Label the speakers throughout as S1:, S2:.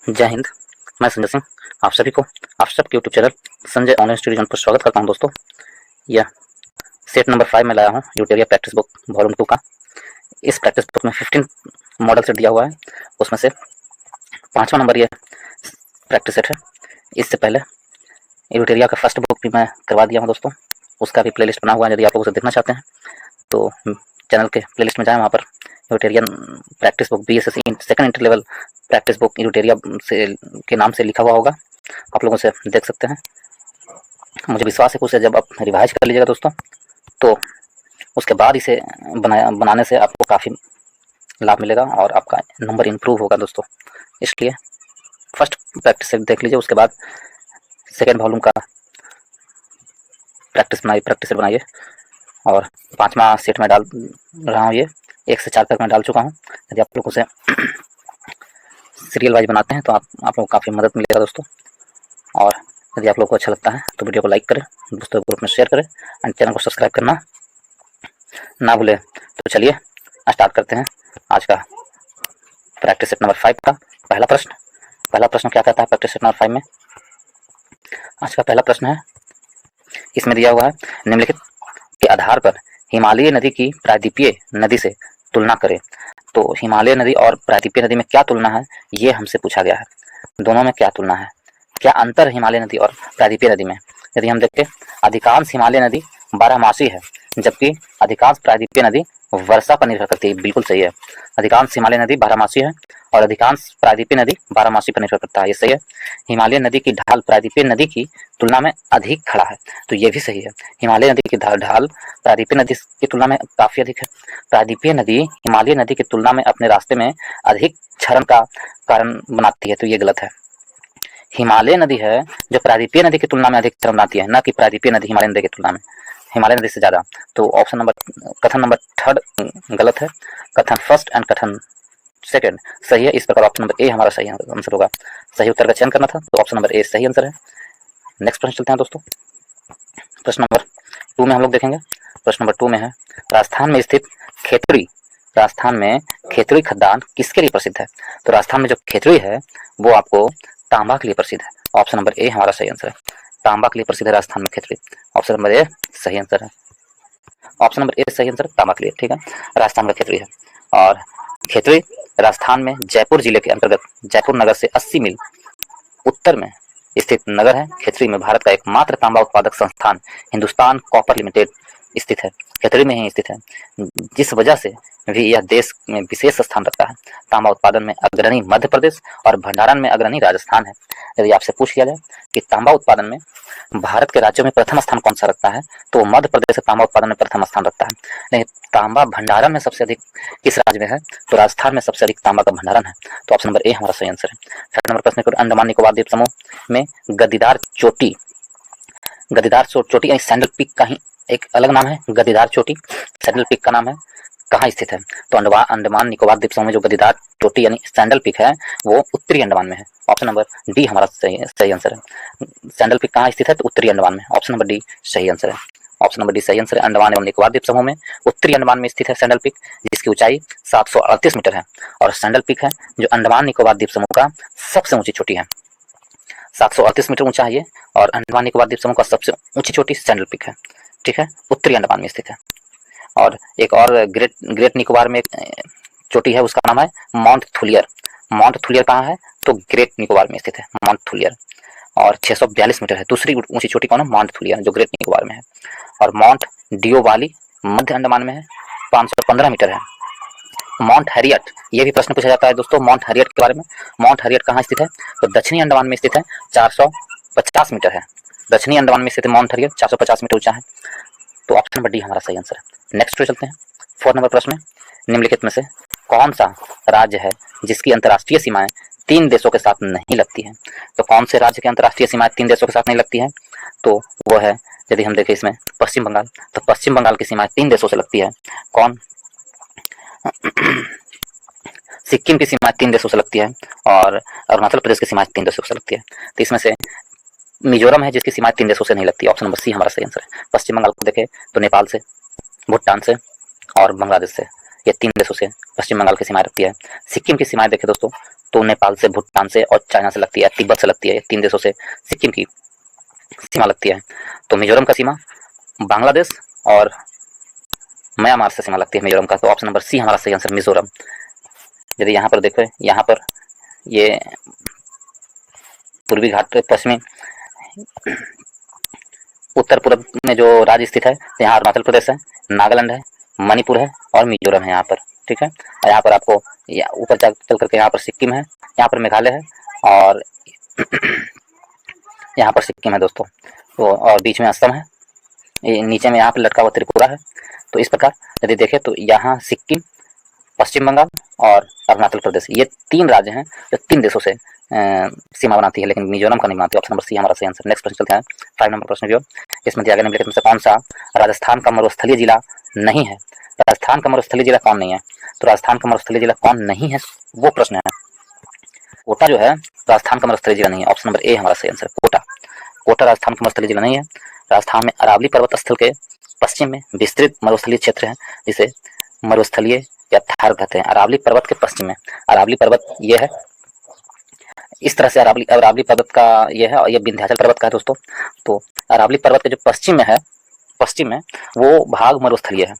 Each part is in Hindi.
S1: जय हिंद। मैं संजय सिंह आप सभी को आप सबके YouTube channel Sanjay online study zone पर स्वागत करता हूं। दोस्तों, यह सेट नंबर 5 में लाया हूं यूटेरिया प्रैक्टिस बुक वॉल्यूम 2 का। इस प्रैक्टिस बुक में 15 मॉडल सेट दिया हुआ है, उसमें से 5वां नंबर ये प्रैक्टिस सेट है। इससे पहले यूटेरिया का फर्स्ट बुक भी मैं करवा दिया हूँ दोस्तों, उसका भी प्लेलिस्ट बना हुआ है। यदि आप लोग उसे देखना चाहते हैं तो चैनल के प्लेलिस्ट में जाएं, वहाँ पर यूटेरियन practice book BSSC second inter level practice book यूटेरिया से के नाम से लिखा हुआ होगा, आप लोगों से देख सकते हैं। मुझे विश्वास है कि उसे जब आप रिवाइज कर लीजिएगा दोस्तों, तो उसके बाद इसे बनाने से आपको काफ़ी लाभ मिलेगा और आपका नंबर इम्प्रूव होगा दोस्तों। इसलिए फर्स्ट प्रैक्टिस सेट देख लीजिए, उसके बाद सेकेंड वॉल्यूम का प्रैक्टिस सेट बनाइए। और 5वां सेट में डाल रहा हूँ, ये 1 से 4 तक मैं डाल चुका हूँ। यदि आप लोग उसे सीरियल वाइज बनाते हैं तो आप लोगों को काफ़ी मदद मिलेगा दोस्तों। और यदि आप लोग को अच्छा लगता है तो वीडियो को लाइक करें, दोस्तों ग्रुप में शेयर करें एंड चैनल को सब्सक्राइब करना ना भूलें। तो चलिए स्टार्ट करते हैं आज का प्रैक्टिस सेट नंबर 5 का पहला प्रश्न क्या कहता है प्रैक्टिस सेट नंबर 5 में? आज का पहला प्रश्न है, इसमें दिया हुआ है निम्नलिखित के आधार पर हिमालयी नदी की प्रायद्वीपीय नदी से तुलना करें। तो हिमालय नदी और प्रायद्वीपीय नदी में क्या तुलना है, ये हमसे पूछा गया है। दोनों में क्या तुलना है, क्या अंतर है हिमालय नदी और प्रायद्वीपीय नदी में? यदि हम देखें, अधिकांश हिमालय नदी बारहमासी है, जबकि अधिकांश प्रायद्वीपीय नदी वर्षा पर निर्भर करती है। बिल्कुल सही है, अधिकांश हिमालय नदी बारहमासी है और अधिकांश प्रायद्वीपीय नदी बारहमासी पर निर्भर करता है, ये सही है। हिमालय नदी की ढाल प्रायद्वीपीय नदी की तुलना में अधिक खड़ा है, तो ये भी सही है। हिमालय नदी की ढाल प्रायद्वीपीय नदी की तुलना में काफ़ी अधिक है। प्रायद्वीपीय नदी हिमालय नदी की तुलना में अपने रास्ते में अधिक क्षरण का कारण बनाती है, तो ये गलत है। हिमालय नदी है जो प्रायद्वीपीय नदी की तुलना में अधिक क्षरण बनाती है, न कि प्रायद्वीपीय नदी हिमालय नदी की तुलना में हिमालय नदी से ज़्यादा। तो कथन नंबर 3 गलत है। कथन फर्स्ट एंड कथन सेकंड सही है। इस प्रकार ऑप्शन नंबर ए हमारा सही आंसर होगा। सही उत्तर का चयन करना था, तो ऑप्शन नंबर ए सही आंसर है। नेक्स्ट प्रश्न चलते हैं दोस्तों। प्रश्न नंबर 2 में हम लोग देखेंगे। प्रश्न नंबर 2 में है, राजस्थान में स्थित खेतड़ी खदान किसके लिए प्रसिद्ध है? तो राजस्थान में जो खेतड़ी है वो आपको तांबा के लिए प्रसिद्ध है। ऑप्शन नंबर ए हमारा सही आंसर है। तांबा के लिए प्रसिद्ध है राजस्थान में खेतड़ी। ऑप्शन नंबर ए सही आंसर है। ऑप्शन नंबर ए सही आंसर है, तांबा के लिए। ठीक है, राजस्थान का खेतड़ी है। और खेतड़ी राजस्थान में जयपुर जिले के अंतर्गत जयपुर नगर से 80 मील उत्तर में स्थित नगर है। खेतड़ी में भारत का एकमात्र तांबा उत्पादक संस्थान हिंदुस्तान कॉपर लिमिटेड स्थित है, खेतड़ी में ही स्थित है, जिस वजह से भी यह देश में विशेष स्थान रखता है। तांबा उत्पादन में अग्रणी मध्य प्रदेश और भंडारण में अग्रणी राजस्थान है। यदि आपसे पूछ लिया जाए कि तांबा उत्पादन में भारत के राज्यों में प्रथम स्थान कौन सा रखता है, तो मध्य प्रदेश तांबा उत्पादन में प्रथम स्थान रखता है। लेकिन तांबा भंडारण में सबसे अधिक किस राज्य में है, तो राजस्थान में सबसे अधिक तांबा का भंडारण है। तो ऑप्शन नंबर ए हमारा सही आंसर है। थर्ड नंबर प्रश्न, अंडमान निकोबार द्वीप समूह में गद्दीदार चोटी यानी सैंडल पीक का ही एक अलग नाम है। गद्दीदार चोटी सैंडल पीक का नाम है, कहाँ स्थित है? तो अंडमान निकोबार द्वीप समूह में जो गद्दीदार चोटी यानी सैंडल पीक है वो उत्तरी अंडमान में है। ऑप्शन नंबर डी हमारा सही आंसर है। सैंडल पीक कहाँ स्थित है, तो उत्तरी अंडमान में। ऑप्शन नंबर डी सही आंसर है। ऑप्शन नंबर डी सही आंसर है। अंडमान एवं निकोबार द्वीप समूह में उत्तरी अंडमान में स्थित है सैंडल पीक, जिसकी ऊंचाई 738 मीटर है। और सैंडल पीक है जो अंडमान निकोबार द्वीप समूह का सबसे ऊंची चोटी है। 738 मीटर ऊंचा है ये, और अंडमान निकोबार द्वीप समूह का सबसे ऊंची चोटी सैंडल पीक है। ठीक है, उत्तरी अंडमान में स्थित है। और एक और ग्रेट निकोबार में एक चोटी है, उसका नाम है माउंट थुलियर। माउंट थुलियर कहाँ है, तो ग्रेट निकोबार में स्थित है माउंट थुलियर, और 642 मीटर है। दूसरी ऊंची चोटी कौन है, माउंट थुलियर, जो ग्रेट निकोबार में है। और माउंट डियोवाली मध्य अंडमान में है, 515 मीटर है। माउंट हैरियट, ये भी प्रश्न पूछा जाता है दोस्तों माउंट हैरियट के बारे में। माउंट हैरियट कहाँ स्थित है, तो दक्षिणी अंडमान में स्थित है, 450 मीटर है। दक्षिणी अंडमान में स्थित है माउंट हैरियट, 450 मीटर ऊंचा है। तो ऑप्शन नंबर डी हमारा सही आंसर है। नेक्स्ट पे चलते हैं। 4 नंबर प्रश्न में, निम्नलिखित में से कौन सा राज्य है जिसकी अंतर्राष्ट्रीय सीमाएं 3 देशों के साथ नहीं लगती हैं? तो कौन से राज्य की अंतर्राष्ट्रीय सीमाएं 3 देशों के साथ नहीं लगती हैं, तो वो है, यदि हम देखें इसमें पश्चिम बंगाल, तो पश्चिम बंगाल की सीमाएं 3 देशों से लगती है। कौन? सिक्किम की सीमाएं 3 देशों से लगती है, और अरुणाचल प्रदेश की सीमाएं 3 देशों से लगती है। तो इसमें से मिजोरम है जिसकी सीमाएं 3 देशों से नहीं लगती। ऑप्शन नंबर सी हमारा सही आंसर है। पश्चिम बंगाल को देखें तो नेपाल से, भूटान से और बांग्लादेश से। ये 3 देशों से पश्चिम बंगाल की सीमाएं रखती है। सिक्किम की सीमाएं देखें दोस्तों तो नेपाल से, भूटान से और चाइना से लगती है, तिब्बत से लगती है। ये 3 देशों से सिक्किम की सीमा लगती है। तो मिजोरम का सीमा बांग्लादेश और म्यांमार से सीमा लगती है मिजोरम का। तो ऑप्शन नंबर सी हमारा सही आंसर मिजोरम। यदि यहाँ पर देखो, यहाँ पर ये पूर्वी घाट पश्चिमी उत्तर पूर्व में जो राज्य स्थित है, यहाँ अरुणाचल प्रदेश है, नागालैंड है, मणिपुर है और मिजोरम है यहाँ पर। ठीक है, और यहाँ पर आपको ऊपर चल करके यहाँ पर सिक्किम है, यहाँ पर मेघालय है और यहाँ पर सिक्किम है दोस्तों। तो और बीच में असम है, नीचे में यहाँ पर लटका हुआ त्रिपुरा है। तो इस प्रकार यदि देखें तो यहाँ सिक्किम, पश्चिम बंगाल और अरुणाचल प्रदेश, ये 3 राज्य हैं जो 3 देशों से सीमा बनाती है, लेकिन मिजोरम का नहीं बनाती। ऑप्शन नंबर सी हमारा सही आंसर। नेक्स्ट प्रश्न चलते हैं 5 नंबर प्रश्न जो इसमें दिया गया निम्नलिखित में से कौन सा राजस्थान का मरुस्थलीय जिला नहीं है। राजस्थान का मरुस्थलीय जिला कौन नहीं है? तो राजस्थान का मरुस्थलीय जिला कौन नहीं है वो प्रश्न है। कोटा जो है राजस्थान का मरुस्थलीय जिला नहीं है। ऑप्शन नंबर ए हमारा सही आंसर। कोटा, कोटा राजस्थान का मरुस्थलीय जिला नहीं है। राजस्थान में अरावली पर्वत स्थल के पश्चिम में विस्तृत मरुस्थलीय क्षेत्र है जिसे मरुस्थलीय या थार कहते हैं। अरावली पर्वत के पश्चिम में, अरावली पर्वत ये है, इस तरह से अरावली पर्वत का ये है और ये विंध्याचल पर्वत का है दोस्तों। तो अरावली पर्वत के जो पश्चिम में है, पश्चिम में वो भाग मरुस्थलीय है।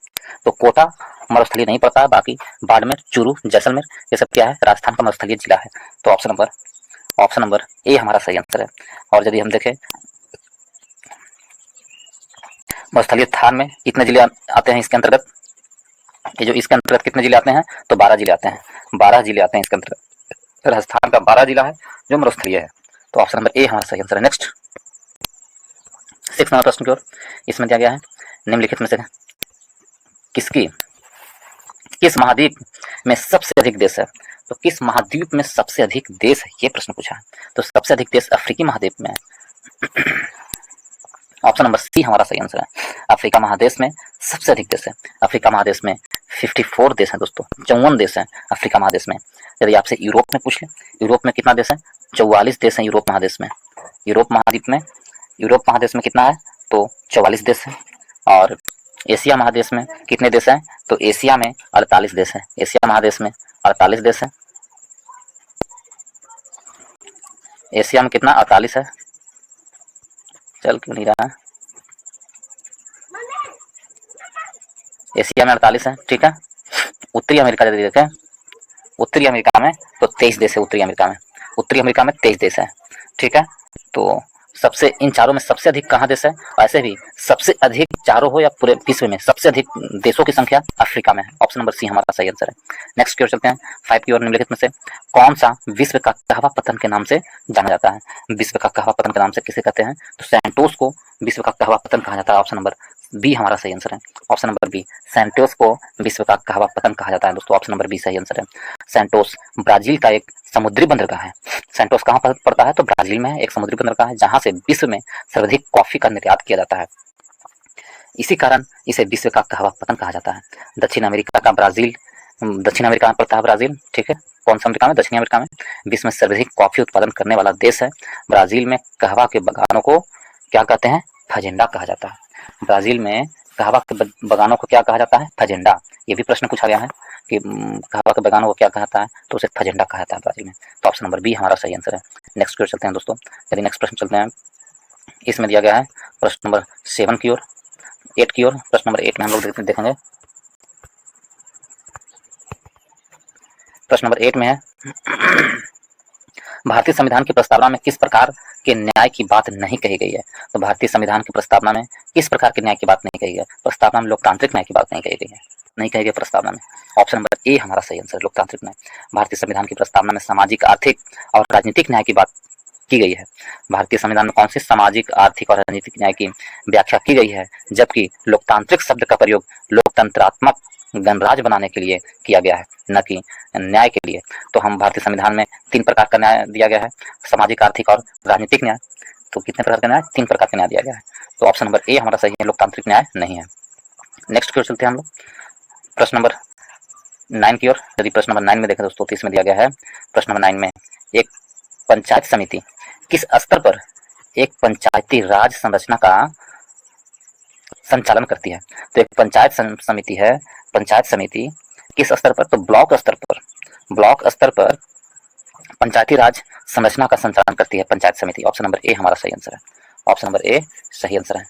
S1: तो कोटा मरुस्थलीय नहीं पड़ता है, बाकी बाड़मेर, चूरू, जैसलमेर ये सब क्या है, राजस्थान का मरुस्थलीय जिला है। तो ऑप्शन नंबर ए हमारा सही आंसर है। और यदि हम देखें मरुस्थलीय थार में कितने जिले आते हैं इसके अंतर्गत, ये जो इसके अंतर्गत कितने जिले आते हैं, तो 12 जिले आते हैं। 12 जिले आते हैं इसके अंतर्गत। राजस्थान का 12 जिला है जो मरुस्थलीय है। तो ऑप्शन नंबर ए हमारा सही आंसर है। नेक्स्ट 6 नंबर प्रश्न की ओर इसमें दिया गया है निम्नलिखित में से किस महाद्वीप में सबसे अधिक देश है। तो किस महाद्वीप में सबसे अधिक देश है, ये प्रश्न पूछा है। तो सबसे अधिक देश अफ्रीकी महाद्वीप में है। ऑप्शन नंबर सी हमारा सही आंसर है। अफ्रीका महादेश में सबसे अधिक देश है। अफ्रीका महादेश में 54 देश हैं दोस्तों, 54 देश हैं अफ्रीका महादेश में। यदि आपसे यूरोप में पूछ ले, यूरोप में कितना देश है, 44 देश हैं यूरोप महादेश में। यूरोप महादेश में कितना है, तो 44 देश है। और एशिया महादेश में कितने देश हैं, तो एशिया में 48 देश हैं। एशिया महादेश में 48 देश हैं। एशिया में कितना, 48 है। चल क्यों नहीं रहा है, एशिया में 48 है। ठीक है, उत्तरी अमेरिका यदि देखें, उत्तरी अमेरिका में तो 23 देश है। उत्तरी अमेरिका में 23 देश है। ठीक है, तो सबसे इन चारों में सबसे अधिक कहाँ देश है, ऐसे भी सबसे अधिक चारों हो या पूरे विश्व में सबसे अधिक देशों की संख्या अफ्रीका में है। ऑप्शन नंबर सी हमारा सही आंसर है। नेक्स्ट की ओर चलते हैं 5 की ओर। निम्नलिखित में से कौन सा विश्व का कहवा पतन के नाम से जाना जाता है। विश्व का कहवा पतन के नाम से किसे कहते हैं, तो सैंटोस को विश्व का कहवा पतन कहा जाता है। ऑप्शन नंबर बी हमारा सही आंसर है। ऑप्शन नंबर बी, सैंटोस को विश्व का कहवा पतन कहा जाता है दोस्तों। ऑप्शन नंबर बी सही आंसर है। सैंटोस ब्राजील का एक समुद्री बंदरगाह है। सैंटोस कहाँ पर पड़ता है, तो ब्राजील में है, एक समुद्री बंदरगाह है जहां से विश्व में सर्वाधिक कॉफी का निर्यात किया जाता है। इसी कारण इसे विश्व का कहवा पतन कहा जाता है। दक्षिण अमेरिका में पड़ता है ब्राजील। ठीक है, कौन सा अमेरिका में, दक्षिण अमेरिका में। विश्व में सर्वाधिक कॉफी उत्पादन करने वाला देश है। ब्राजील में कहवा के बगानों को क्या कहते हैं, फजेंडा कहा जाता है। ब्राजील में कहवा के बगानों को क्या कहा जाता है, फजेंडा। ये भी प्रश्न पूछा गया है कि कहवा के बगानों को क्या कहता है, तो उसे फजेंडा कहा जाता है ब्राजील में। तो ऑप्शन नंबर बी हमारा सही आंसर है। नेक्स्ट की ओर चलते हैं दोस्तों। यदि नेक्स्ट प्रश्न चलते हैं, इसमें दिया गया है प्रश्न नंबर 7 की ओर, 8 की ओर। प्रश्न नंबर 8 में हम लोग देखेंगे, प्रश्न नंबर 8 में है भारतीय संविधान की प्रस्तावना में किस प्रकार के न्याय की बात नहीं कही गई है। तो भारतीय संविधान की प्रस्तावना में किस प्रकार के न्याय की बात नहीं कही गई है। प्रस्तावना में लोकतांत्रिक न्याय की बात नहीं कही गई है, नहीं कही गई प्रस्तावना में। ऑप्शन नंबर ए हमारा सही आंसर, लोकतांत्रिक न्याय। भारतीय संविधान की प्रस्तावना में सामाजिक, आर्थिक और राजनीतिक न्याय की बात की गई है। भारतीय संविधान में कौन से सामाजिक, आर्थिक और राजनीतिक न्याय की व्याख्या की गई है, जबकि लोकतांत्रिक शब्द का प्रयोग लोकतंत्रात्मक गणराज्य बनाने के लिए किया गया है, न कि न्याय के लिए। तो हम भारतीय संविधान में 3 प्रकार का न्याय दिया गया है, सामाजिक, आर्थिक और राजनीतिक न्याय। तो कितने प्रकार का न्याय, 3 प्रकार का न्याय दिया गया है। तो ऑप्शन नंबर ए हमारा सही है, लोकतांत्रिक न्याय नहीं है। नेक्स्ट की ओर चलते हैं हम लोग प्रश्न नंबर 9 की ओर। यदि प्रश्न नंबर 9 में देखें दोस्तों, तो इसमें दिया गया है प्रश्न नंबर 9 में एक पंचायत समिति किस स्तर पर एक पंचायती राज संरचना का संचालन करती है। तो एक पंचायत समिति है, पंचायत समिति किस स्तर पर? तो ब्लॉक स्तर पर। ब्लॉक स्तर पर पंचायती राज संरचना का संचालन करती है पंचायत समिति। ऑप्शन नंबर ए हमारा सही आंसर है। ऑप्शन नंबर ए सही आंसर है।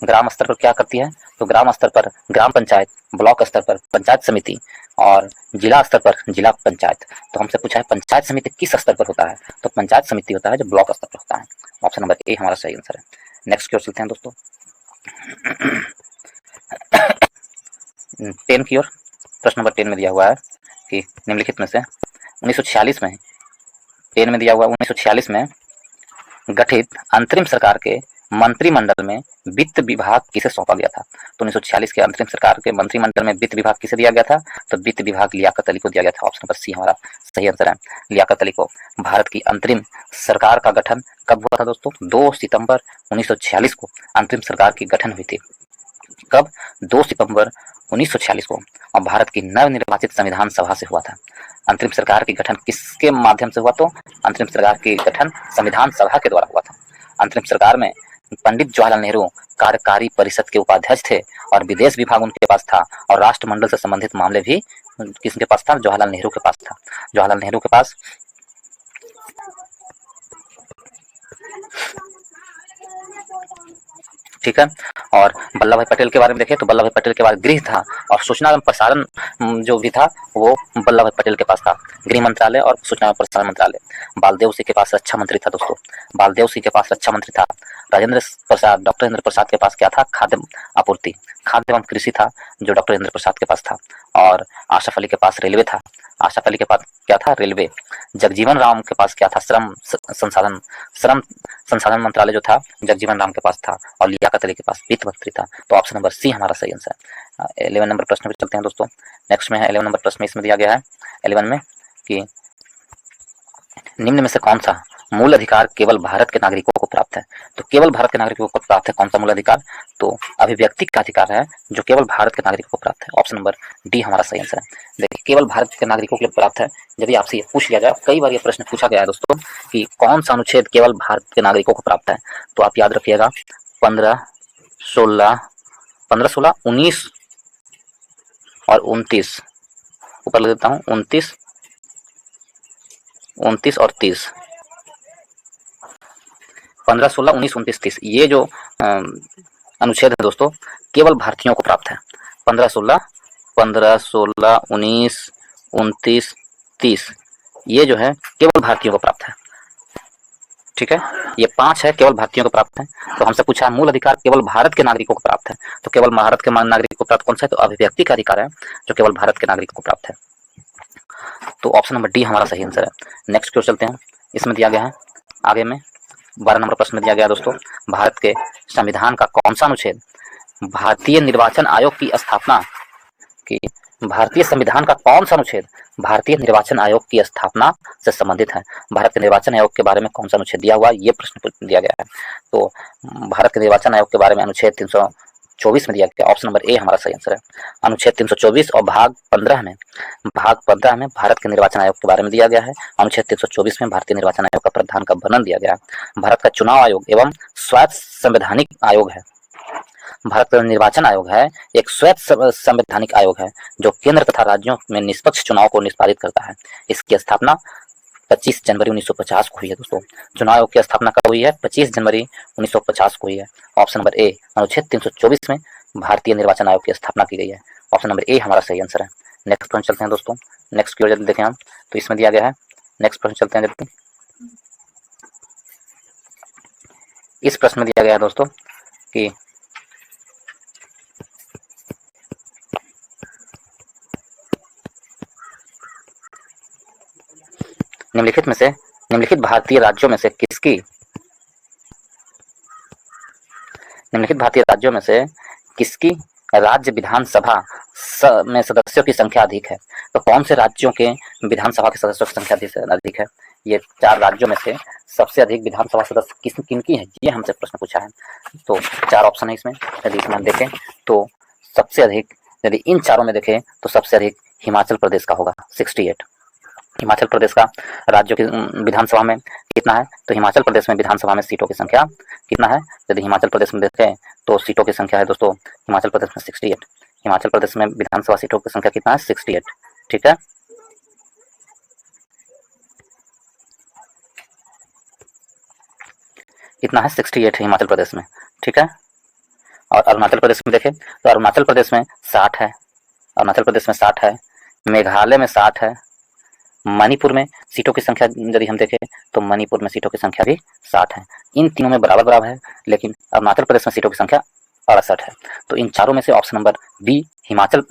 S1: ग्राम स्तर पर क्या करती है? तो ग्राम स्तर पर ग्राम पंचायत, ब्लॉक स्तर पर पंचायत समिति और जिला स्तर पर जिला पंचायत। तो हमसे पूछा है पंचायत समिति किस स्तर पर होता है? तो पंचायत समिति होता है जो ब्लॉक स्तर पर होता है। ऑप्शन नंबर ए हमारा सही आंसर है। नेक्स्ट क्वेश्चन चलते हैं दोस्तों 10 की ओर। प्रश्न नंबर 10 में दिया हुआ है कि निम्नलिखित में से 1946 में 10 में दिया हुआ 1946 में गठित अंतरिम सरकार के मंत्रिमंडल में वित्त विभाग किसे सौंपा गया था? तो 1946 के अंतरिम सरकार के मंत्रिमंडल में वित्त विभाग किसे दिया गया था? तो वित्त विभाग लियाकत अली को दिया गया था। ऑप्शन नंबर सी हमारा सही आंसर है, लियाकत अली को। भारत की अंतरिम सरकार का गठन कब हुआ था दोस्तों? 2 सितंबर 1946 को अंतरिम सरकार की गठन हुई थी। कब? 2 सितंबर 1946 को। और भारत की नवनिर्वाचित संविधान सभा से हुआ था। अंतरिम सरकार की गठन किसके माध्यम से हुआ? तो अंतरिम सरकार की गठन संविधान सभा के द्वारा हुआ था। अंतरिम सरकार में पंडित जवाहरलाल नेहरू कार्यकारी परिषद के उपाध्यक्ष थे और विदेश विभाग उनके पास था और राष्ट्रमंडल से संबंधित मामले भी किसके पास था? जवाहरलाल नेहरू के पास था। जवाहरलाल नेहरू के पास ठीक है। और वल्लभ भाई पटेल के बारे में देखें तो वल्लभ भाई पटेल के पास गृह था और सूचना एवं प्रसारण जो भी था वो वल्लभ भाई पटेल के पास था, गृह मंत्रालय और सूचना एवं प्रसारण मंत्रालय। बालदेव सिंह के पास रक्षा मंत्री था दोस्तों, बालदेव सिंह के पास रक्षा मंत्री था। राजेंद्र प्रसाद, डॉक्टर राजेंद्र प्रसाद के पास क्या था? खाद्य आपूर्ति, खाद्य एवं कृषि था जो डॉक्टर राजेंद्र प्रसाद के पास था। और आशफ अली के पास रेलवे था, आशफ अली के पास क्या था? रेलवे। जगजीवन राम के पास क्या था? श्रम संसाधन मंत्रालय जो था जगजीवन राम के पास था। और लियाकत अली के पास वित्त मंत्री था। तो ऑप्शन नंबर सी हमारा सही आंसर है। 11 नंबर प्रश्न पे चलते हैं दोस्तों। नेक्स्ट में है 11 नंबर प्रश्न में इसमें दिया गया है 11 में कि निम्न में से कौन सा मूल अधिकार केवल भारत के नागरिकों को प्राप्त है? तो केवल भारत के नागरिकों को प्राप्त है कौन सा मूल अधिकार? तो अभिव्यक्ति का अधिकार है जो केवल भारत के नागरिकों को प्राप्त है। ऑप्शन नंबर डी हमारा सही आंसर है। देखिए केवल भारत के नागरिकों के लिए प्राप्त है। यदि आपसे ये पूछ लिया जाए, कई बार ये प्रश्न पूछा गया है दोस्तों कि कौन सा अनुच्छेद केवल भारत के नागरिकों को प्राप्त है, तो आप याद रखिएगा 15, 16, 19 और 29। ऊपर लिख देता हूँ 29 और 30। 15, 16, 19, 29, 30 ये जो अनुच्छेद है दोस्तों केवल भारतीयों को प्राप्त है। 15, 16, 19, 29, 30 ये जो है केवल भारतीयों को प्राप्त है। ठीक है, ये 5 है केवल भारतीयों को प्राप्त है। तो हमसे पूछा है मूल अधिकार केवल भारत के नागरिकों को प्राप्त है, तो केवल भारत के नागरिकों को प्राप्त कौन सा है? तो अभिव्यक्ति का अधिकार है जो केवल भारत के नागरिकों को प्राप्त है। तो ऑप्शन नंबर डी हमारा सही आंसर है। नेक्स्ट क्वेश्चन चलते हैं। इसमें दिया गया है आगे में 12 नंबर प्रश्न में दिया गया दोस्तों, भारत के संविधान का कौन सा अनुच्छेद भारतीय निर्वाचन आयोग की स्थापना की, भारतीय संविधान का कौन सा अनुच्छेद भारतीय निर्वाचन आयोग की स्थापना से संबंधित है? भारत के निर्वाचन आयोग के बारे में कौन सा अनुच्छेद दिया हुआ, ये प्रश्न दिया गया है। तो भारत के निर्वाचन आयोग के बारे में अनुच्छेद 324 में दिया गया। ऑप्शन नंबर ए हमारा सही आंसर है। अनुच्छेद 324 और भाग 15 में भारत के निर्वाचन आयोग के बारे में दिया गया है। अनुच्छेद 324 में भारतीय निर्वाचन आयोग का प्रधान का वर्णन दिया गया है। भारत का चुनाव आयोग एवं स्वायत्त संवैधानिक आयोग है। भारत का निर्वाचन आयोग है एक स्वायत्त संवैधानिक आयोग है जो केंद्र तथा राज्यों में निष्पक्ष चुनाव को निष्पादित करता है। इसकी स्थापना 25 जनवरी 1950 को हुई है दोस्तों। चुनाव आयोग की स्थापना कब हुई है? 25 जनवरी 1950 को हुई है। ऑप्शन नंबर ए अनुच्छेद 324 में भारतीय निर्वाचन आयोग की स्थापना की गई है। ऑप्शन नंबर ए हमारा सही आंसर है। नेक्स्ट प्रश्न चलते हैं दोस्तों। नेक्स्ट की ओर देखें हम तो इसमें दिया गया है। नेक्स्ट प्रश्न चलते हैं। इस प्रश्न में दिया गया है दोस्तों कि निम्नलिखित भारतीय राज्यों में से किसकी राज्य विधानसभा में सदस्यों की संख्या अधिक है? तो कौन से राज्यों के विधानसभा के सदस्यों की संख्या अधिक है? ये 4 राज्यों में से सबसे अधिक विधानसभा सदस्य किनकी है, ये हमसे प्रश्न पूछा है। तो 4 ऑप्शन है इसमें। यदि इसमें हम देखें तो सबसे अधिक, यदि इन चारों में देखें तो सबसे अधिक हिमाचल प्रदेश का होगा 68। हिमाचल प्रदेश का राज्यों की विधानसभा में कितना है? तो हिमाचल प्रदेश में विधानसभा में सीटों की संख्या कितना है? यदि हिमाचल प्रदेश में देखें तो सीटों की संख्या है दोस्तों हिमाचल प्रदेश में 68। हिमाचल प्रदेश में विधानसभा सीटों की संख्या कितना है? 68। ठीक है। इतना है 68 है हिमाचल प्रदेश में, ठीक है। और अरुणाचल प्रदेश में देखें तो अरुणाचल प्रदेश में 60 है, अरुणाचल प्रदेश में 60 है, मेघालय में 60 है, मणिपुर में सीटों की संख्या यदि हम देखें तो मणिपुर में सीटों की संख्या भी 60 है। इन तीनों में बराबर बराबर है, लेकिन अरुणाचल प्रदेश में सीटों की संख्या 68 है। तो इन चारों में से option number B Himachal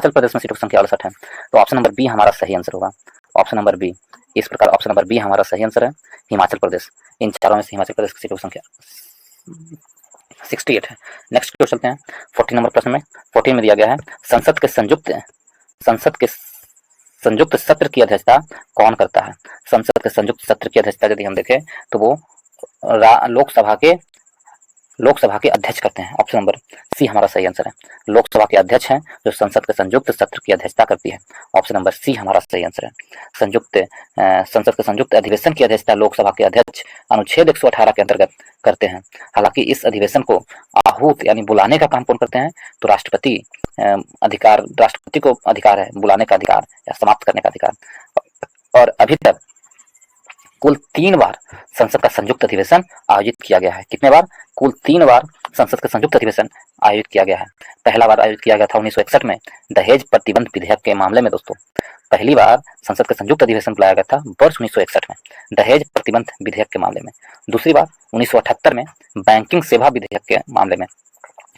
S1: Pradesh में सीटों की संख्या 68 है, तो ऑप्शन नंबर बी हमारा सही आंसर होगा। ऑप्शन नंबर बी, इस प्रकार ऑप्शन नंबर बी हमारा सही आंसर है, हिमाचल प्रदेश। इन चारों में से हिमाचल प्रदेश की सीटों की संख्या 68 है। नेक्स्ट की ओर चलते हैं 14 नंबर प्रश्न में। 14 में दिया गया है संसद के संयुक्त सत्र की अध्यक्षता कौन करता है। संसद के संयुक्त सत्र की अध्यक्षता यदि हम देखें तो वो लोकसभा के अध्यक्ष करते हैं। ऑप्शन नंबर सी हमारा सही आंसर है, लोकसभा के अध्यक्ष हैं जो संसद के संयुक्त सत्र की अध्यक्षता करती है। ऑप्शन नंबर सी हमारा सही आंसर है। संसद के संयुक्त अधिवेशन की अध्यक्षता लोकसभा के अध्यक्ष अनुच्छेद 118 के अंतर्गत करते हैं। हालांकि इस अधिवेशन को आहूत यानी बुलाने का काम कौन करते हैं, तो राष्ट्रपति को अधिकार है बुलाने का अधिकार या समाप्त करने का अधिकार। और अभी तक कुल 3 बार संसद का संयुक्त अधिवेशन आयोजित किया गया है। कितने बार? कुल 3 बार संसद का संयुक्त अधिवेशन आयोजित किया गया है। पहला बार आयोजित किया गया था 1961 में दहेज प्रतिबंध विधेयक के मामले में। दोस्तों पहली बार संसद का संयुक्त अधिवेशन बुलाया गया था वर्ष 1961 में दहेज प्रतिबंध विधेयक के मामले में। दूसरी बार 1978 में बैंकिंग सेवा विधेयक के मामले में,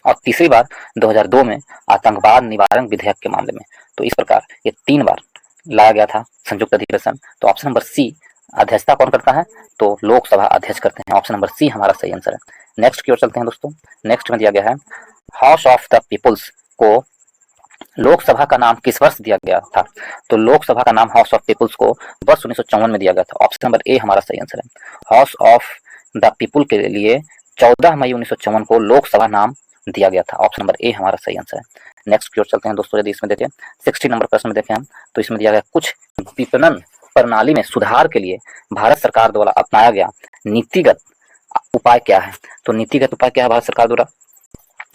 S1: और तीसरी बार 2002 में आतंकवाद निवारण विधेयक के मामले में। तो इस प्रकार ये 3 बार लाया गया था संयुक्त अधिवेशन। तो ऑप्शन नंबर सी, अध्यक्षता कौन करता है, तो लोकसभा अध्यक्ष करते हैं। ऑप्शन नंबर सी हमारा सही आंसर है। नेक्स्ट की ओर चलते हैं दोस्तों। नेक्स्ट में दिया गया है हाउस ऑफ द पीपुल्स को लोकसभा का नाम किस वर्ष दिया गया था। तो लोकसभा का नाम हाउस ऑफ पीपुल्स को वर्ष 1954 में दिया गया था। ऑप्शन नंबर ए हमारा सही आंसर है। हाउस ऑफ द पीपुल के लिए 14 मई 1954 को लोकसभा नाम दिया गया था। ऑप्शन नंबर ए हमारा सही आंसर है। नेक्स्ट की ओर चलते हैं दोस्तों। यदि इसमें देखें 60 नंबर प्रश्न में देखें हम, तो इसमें दिया गया कुछ विपणन प्रणाली में सुधार के लिए भारत सरकार द्वारा अपनाया गया नीतिगत उपाय क्या है। तो नीतिगत उपाय क्या है भारत सरकार द्वारा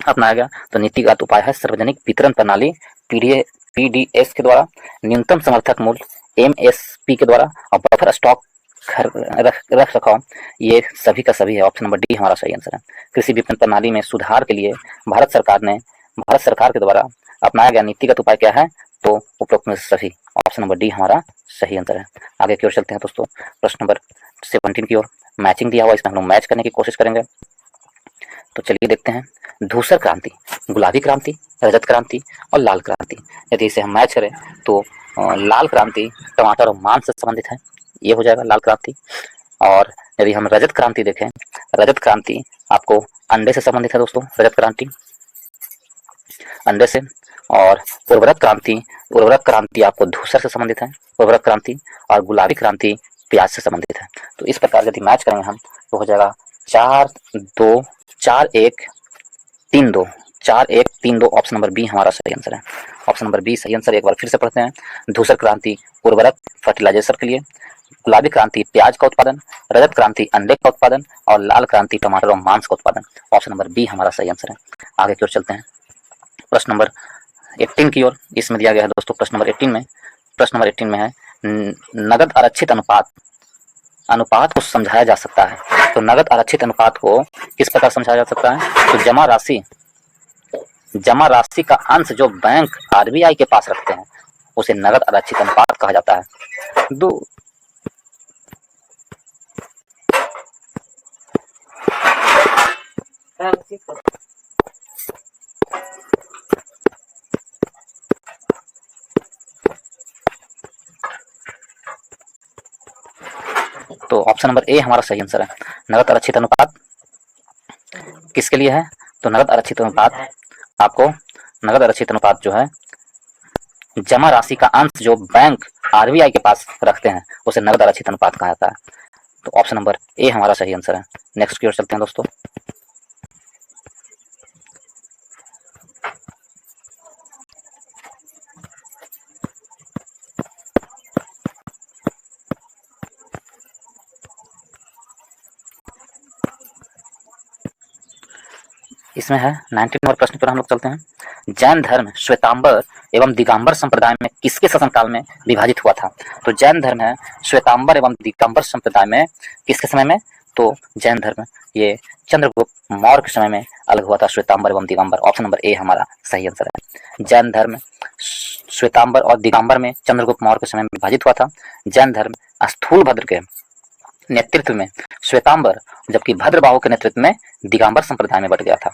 S1: अपनाया गया, तो नीतिगत उपाय है सार्वजनिक वितरण प्रणाली पीडीएस के द्वारा, न्यूनतम समर्थक मूल्य एमएसपी के द्वारा, और बफर स्टॉक रख रखाव। ये सभी का सभी है। ऑप्शन नंबर डी हमारा सही आंसर है। कृषि विपणन प्रणाली में सुधार के लिए भारत सरकार के द्वारा अपनाया गया नीतिगत उपाय क्या है, तो उपरोक्त में सभी। ऑप्शन नंबर डी हमारा सही आंसर है। आगे की ओर चलते हैं दोस्तों। प्रश्न नंबर 17 की ओर मैचिंग दिया हुआ, इसमें हम लोग मैच करने की कोशिश करेंगे। तो चलिए देखते हैं। धूसर क्रांति, गुलाबी क्रांति, रजत क्रांति और लाल क्रांति। यदि इसे हम मैच करें तो लाल क्रांति टमाटर और मांस से संबंधित है, ये हो जाएगा लाल क्रांति। और यदि हम रजत क्रांति देखें, रजत क्रांति आपको अंडे से संबंधित है दोस्तों, रजत क्रांति अंडे से। और उर्वरक क्रांति आपको धूसर से संबंधित है, उर्वरक क्रांति। और गुलाबी क्रांति प्याज से संबंधित है। तो इस प्रकार यदि मैच करेंगे हम तो हो जाएगा 4-2 4-1-3-2 4-1-3-2। ऑप्शन नंबर बी हमारा सही आंसर है। ऑप्शन नंबर बी सही आंसर। एक बार फिर से पढ़ते हैं। धूसर क्रांति उर्वरक फर्टिलाइजेशन के लिए, गुलाबी क्रांति प्याज का उत्पादन, रजत क्रांति अंडे का उत्पादन, और लाल क्रांति टमाटर और मांस का उत्पादन। ऑप्शन नंबर बी हमारा सही आंसर है। आगे की ओर चलते हैं प्रश्न नंबर 18 की ओर। इसमें दिया गया है दोस्तों प्रश्न नंबर 18 में है नगद आरक्षित अनुपात को समझाया जा सकता है। तो नगद आरक्षित अनुपात को किस प्रकार समझाया जा सकता है, तो जमा राशि का अंश जो बैंक आरबीआई के पास रखते हैं उसे नगद आरक्षित अनुपात कहा जाता है। तो ऑप्शन नंबर ए हमारा सही आंसर है। नगद आरक्षित अनुपात किसके लिए है, तो नगद आरक्षित अनुपात जो है जमा राशि का अंश जो बैंक आरबीआई के पास रखते हैं उसे नगद आरक्षित अनुपात कहा जाता है। तो ऑप्शन नंबर ए हमारा सही आंसर है। नेक्स्ट की ओर चलते हैं दोस्तों। इसमें है 19 नंबर प्रश्न पर हम लोग चलते हैं। जैन धर्म श्वेतांबर एवं दिगंबर संप्रदाय में किसके शासनकाल में विभाजित हुआ था? तो जैन धर्म है श्वेतांबर एवं दिगंबर संप्रदाय में किसके समय में? तो जैन धर्म ये चंद्रगुप्त मौर्य के समय में अलग हुआ था, श्वेतांबर एवं दिगंबर। ऑप्शन नंबर ए हमारा सही आंसर है। जैन धर्म श्वेतांबर और दिगंबर में चंद्रगुप्त मौर्य के समय में विभाजित हुआ था। जैन धर्म स्थूलभद्र के नेतृत्व में श्वेतांबर, जबकि भद्रबाहु के नेतृत्व में दिगंबर संप्रदाय में बट गया था।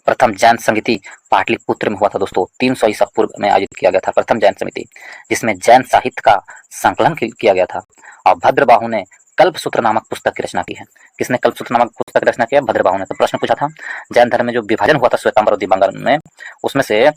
S1: प्रथम जैन समिति पाटलिपुत्र में हुआ था दोस्तों, 300 ईसा पूर्व में आयोजित किया गया था प्रथम जैन समिति, जिसमें जैन साहित्य का संकलन किया गया था। और भद्रबाहु ने कल्पसूत्र नामक पुस्तक की रचना की है। किसने कल्पसूत्र नामक पुस्तक की रचना किया? भद्रबाहु ने। तो प्रश्न पूछा था जैन धर्म में जो विभाजन हुआ था श्वेतांबर और दिगंबर में, उसमें से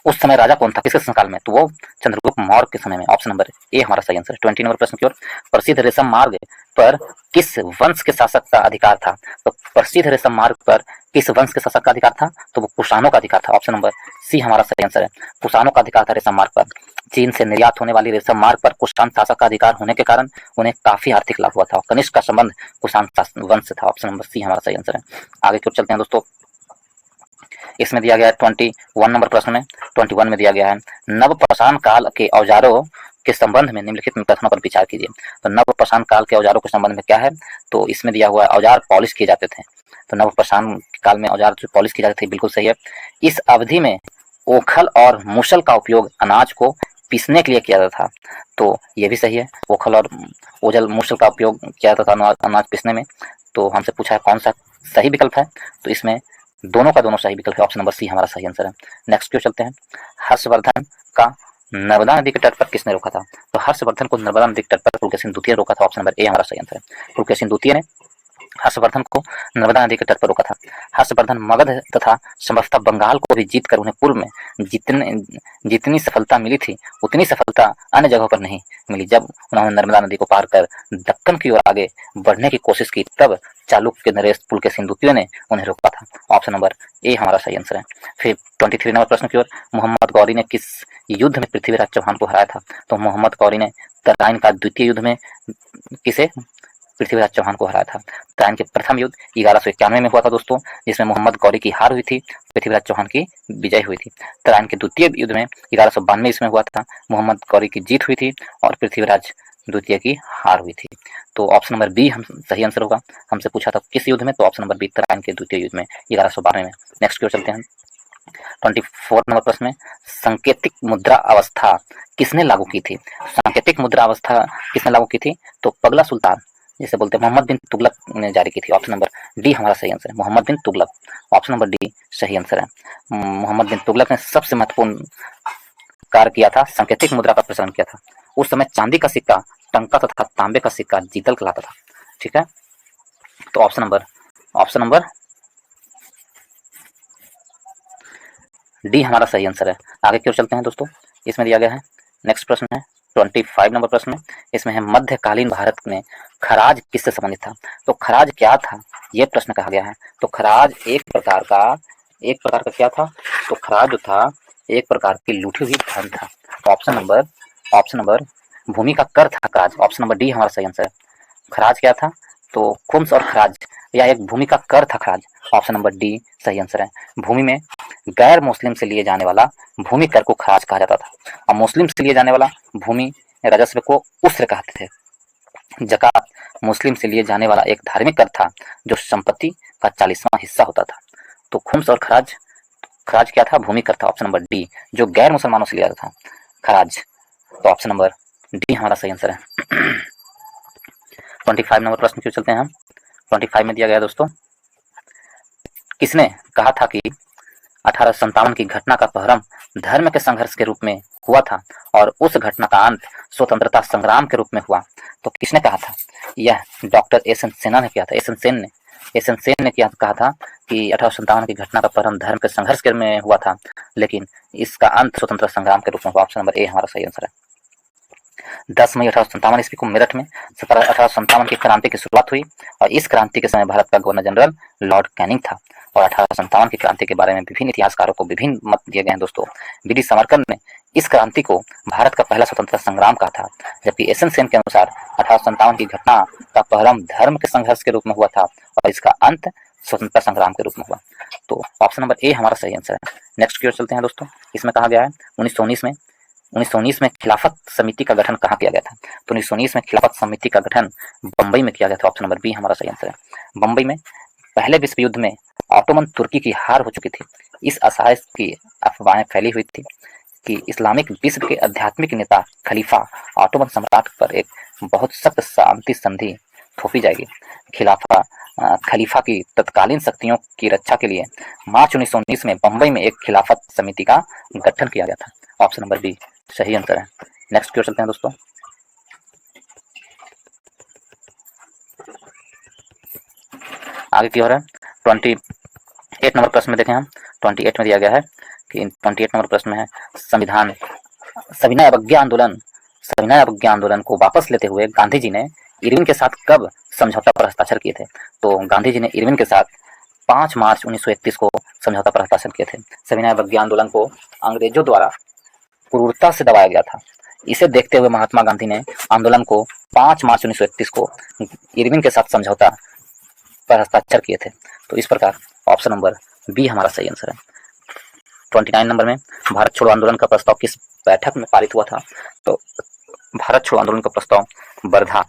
S1: उस समय राजा कौन था, किसके शासनकाल में? तो वो चंद्रगुप्त मौर्य के समय में। ऑप्शन नंबर ए हमारा सही आंसर है। 20 नंबर प्रश्न की ओर, प्रसिद्ध रेशम मार्ग पर किस वंश के शासक का अधिकार था? तो प्रसिद्ध रेशम मार्ग पर किस वंश के शासक का अधिकार था? तो वो कुषाणों का अधिकार था। ऑप्शन नंबर सी हमारा सही आंसर है। कुषाणों का अधिकार था रेशम मार्ग पर। चीन से निर्यात होने वाली रेशम मार्ग पर कुषाण शासक का अधिकार होने के कारण उन्हें काफी आर्थिक लाभ हुआ था। कनिष्क का संबंध कुषाण वंश से था। ऑप्शन नंबर सी हमारा सही आंसर है। आगे की ओर चलते हैं दोस्तों। इसमें दिया गया है 21 नंबर प्रश्न में, 21 में दिया गया है नवपाषाण काल के औजारों के संबंध में निम्नलिखित कथनों पर विचार कीजिए। तो नवपाषाण काल के औजारों के संबंध में क्या है? तो इसमें दिया हुआ है औजार पॉलिश किए जाते थे। तो नवपाषाण काल में औजार जो पॉलिश किए जाते थे, बिल्कुल सही है। इस अवधि में ओखल और मूसल का उपयोग अनाज को पीसने के लिए किया जाता था। तो ये भी सही है, ओखल और ओझल मूसल का उपयोग किया जाता था अनाज पीसने में। तो हमसे पूछा है कौन सा सही विकल्प है, तो इसमें दोनों का दोनों सही विकल्प है। ऑप्शन नंबर सी हमारा सही आंसर है। नेक्स्ट क्यों चलते हैं। हर्षवर्धन का नर्मदा नदी के तट पर किसने रोका था? तो हर्षवर्धन को नर्मदा नदी के तट पर पुलकेशिन द्वितीय रोका था। ऑप्शन नंबर ए हमारा सही आंसर है। पुलकेशिन द्वितीय ने हर्षवर्धन को नर्मदा नदी के तट पर रोका था। हर्षवर्धन मगध तथा संभवतः बंगाल को भी जीतकर उन्हें पूर्व में जितनी सफलता मिली थी उतनी सफलता अन्य जगहों पर नहीं मिली। जब उन्होंने नर्मदा नदी को पार कर दक्कन की ओर आगे बढ़ने की कोशिश की, तब चालुक्य नरेश पुलकेशिन द्वितीय ने उन्हें रोका था। ऑप्शन नंबर ए हमारा सही आंसर है। फिर 23 नंबर प्रश्न की ओर, मोहम्मद गौरी ने किस युद्ध में पृथ्वीराज चौहान को हराया था? तो मोहम्मद गौरी ने तराइन का द्वितीय युद्ध में किसे? पृथ्वीराज चौहान को हराया था। तराइन के प्रथम युद्ध 1191 में हुआ था दोस्तों, जिसमें मोहम्मद गौरी की हार हुई थी, पृथ्वीराज चौहान की विजय हुई थी। तराइन के द्वितीय युद्ध में 1192 इसमें हुआ था, मोहम्मद गौरी की जीत हुई थी और पृथ्वीराज द्वितीय की हार हुई थी। तो ऑप्शन नंबर बी हम सही आंसर होगा। हमसे पूछा था किस युद्ध में, तो ऑप्शन नंबर बी तराइन के द्वितीय युद्ध में 1192 में। नेक्स्ट की ओर चलते हैं। 24 नंबर प्रश्न में, सांकेतिक मुद्रा अवस्था किसने लागू की थी? सांकेतिक मुद्रा अवस्था किसने लागू की थी? तो पगला सुल्तान, जिसे बोलते हैं, मोहम्मद बिन तुगलक ने जारी की थी। ऑप्शन नंबर डी हमारा सही आंसर है। मोहम्मद बिन तुगलक, ऑप्शन नंबर डी सही आंसर है। मोहम्मद बिन तुगलक ने सबसे महत्वपूर्ण कार्य किया था, सांकेतिक मुद्रा का प्रचलन किया था। उस समय चांदी का सिक्का टंका तथा तांबे का सिक्का जीतल कहलाता था। ठीक है, तो ऑप्शन नंबर डी हमारा सही आंसर है। आगे की ओर चलते हैं दोस्तों। इसमें दिया गया है, नेक्स्ट प्रश्न है 25 नंबर प्रश्न में। इसमें है मध्यकालीन भारत में खराज किससे संबंधित था? तो खराज क्या था, यह प्रश्न कहा गया है। तो खराज एक प्रकार का क्या था? तो खराज जो था एक प्रकार की लूटी हुई धन था। तो ऑप्शन नंबर भूमि का कर था खराज। ऑप्शन नंबर डी हमारा सही आंसर है। खराज क्या था? तो खुम्स और खराज, या एक भूमि का कर था खराज। ऑप्शन नंबर डी सही आंसर है। भूमि में गैर मुस्लिम से लिए जाने वाला भूमि कर को खराज कहा जाता था, और मुस्लिम से लिए जाने वाला भूमि राजस्व को उसर कहते थे। जकात मुस्लिम से लिए जाने वाला एक धार्मिक कर था, जो संपत्ति का 40वां हिस्सा होता था। तो खुम्स और खराज क्या था? भूमि कर था। ऑप्शन नंबर डी, जो गैर मुसलमानों से लिया था खराज। तो ऑप्शन नंबर डी हमारा सही आंसर है। 25 नंबर प्रश्न क्यों चलते हैं हम। 25 में दिया गया दोस्तों, किसने कहा था कि 1857 की घटना का प्रारंभ धर्म के संघर्ष के रूप में हुआ था और उस घटना का अंत स्वतंत्रता संग्राम के रूप में हुआ? तो किसने कहा था? यह डॉक्टर एस एन सेना ने किया था। एस एन सेन ने कहा था कि 1857 की घटना का प्रारंभ धर्म के संघर्ष के में हुआ था, लेकिन इसका अंत स्वतंत्रता संग्राम के रूप में हुआ। ऑप्शन नंबर ए हमारा सही आंसर है। 10 मई 1857 ईस्वी को मेरठ में 1857 की क्रांति की शुरुआत हुई, और इस क्रांति के समय भारत का गवर्नर जनरल लॉर्ड कैनिंग था। और 1857 की क्रांति के बारे में विभिन्न इतिहासकारों को विभिन्न मत दिए गए हैं दोस्तों। वी.डी. सावरकर ने इस क्रांति को भारत का पहला स्वतंत्रता संग्राम कहा था, जबकि एस एन सेन के अनुसार 1857 की घटना का प्रारंभ धर्म के संघर्ष के रूप में हुआ था और इसका अंत स्वतंत्रता संग्राम के रूप में हुआ। तो ऑप्शन नंबर ए हमारा सही आंसर है। नेक्स्ट की ओर चलते हैं दोस्तों। इसमें कहा गया है 1919 में 1919 में खिलाफत समिति का गठन कहाँ किया गया था? तो 1919 में खिलाफत समिति का गठन बंबई में किया गया था। ऑप्शन नंबर बी हमारा सही आंसर है। बंबई में पहले विश्व युद्ध में ऑटोमन तुर्की की हार हो चुकी थी। इस आशय की अफवाहें फैली हुई थी कि इस्लामिक विश्व के आध्यात्मिक नेता खलीफा ऑटोमन सम्राट पर एक बहुत सख्त शांति संधि थोपी जाएगी। खलीफा की तत्कालीन शक्तियों की रक्षा के लिए मार्च 1919 में बंबई में एक खिलाफत समिति का गठन किया गया था। ऑप्शन नंबर बी सही आंसर है। नेक्स्ट की ओर चलते हैं दोस्तों। आगे की ओर है 28 नंबर प्रश्न में देखें हम 28 में दिया गया है कि 28 नंबर प्रश्न में है सविनय अवज्ञा आंदोलन को वापस लेते हुए गांधी जी ने इरविन के साथ कब समझौता पर हस्ताक्षर किए थे? तो गांधी जी ने इरविन के साथ 5 मार्च 1931 को समझौता पर हस्ताक्षर किए थे। सविनय अवज्ञा आंदोलन को अंग्रेजों द्वारा क्रूरता से दबाया गया था। इसे देखते हुए महात्मा गांधी ने आंदोलन को 5 मार्च 1931 को इरविन के साथ समझौता पर हस्ताक्षर किए थे। तो इस प्रकार ऑप्शन नंबर बी हमारा सही आंसर है। 29 नंबर में भारत छोड़ो आंदोलन का प्रस्ताव किस बैठक में पारित हुआ था? तो भारत छोड़ो आंदोलन का प्रस्ताव वर्धा,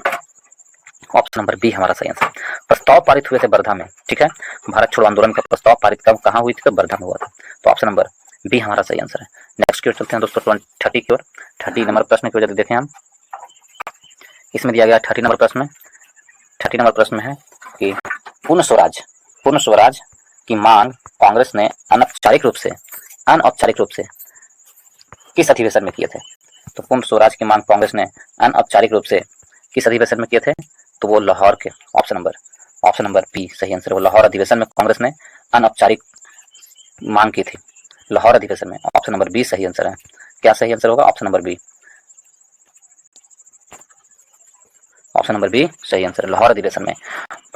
S1: ऑप्शन नंबर बी हमारा सही आंसर। प्रस्ताव पारित हुए थे वर्धा में, ठीक है। भारत छोड़ो आंदोलन का प्रस्ताव पारित कब कहाँ हुई थी? तो वर्धा में हुआ था। तो ऑप्शन नंबर बी हमारा सही आंसर है। नेक्स्ट की ओर चलते हैं दोस्तों 30 की ओर। 30 नंबर प्रश्न की वजह देखें हम। इसमें दिया गया 30 नंबर प्रश्न में है कि पूर्ण स्वराज की मांग कांग्रेस ने अनौपचारिक रूप से किस अधिवेशन में किए थे? तो पूर्ण स्वराज की मांग कांग्रेस ने अनौपचारिक रूप से किस अधिवेशन में किए थे? तो वो लाहौर के, ऑप्शन नंबर बी सही आंसर। वो लाहौर अधिवेशन में कांग्रेस ने अनौपचारिक मांग की थी, लाहौर अधिवेशन में। ऑप्शन नंबर बी सही आंसर है। क्या सही आंसर होगा? ऑप्शन नंबर बी सही आंसर है। लाहौर अधिवेशन में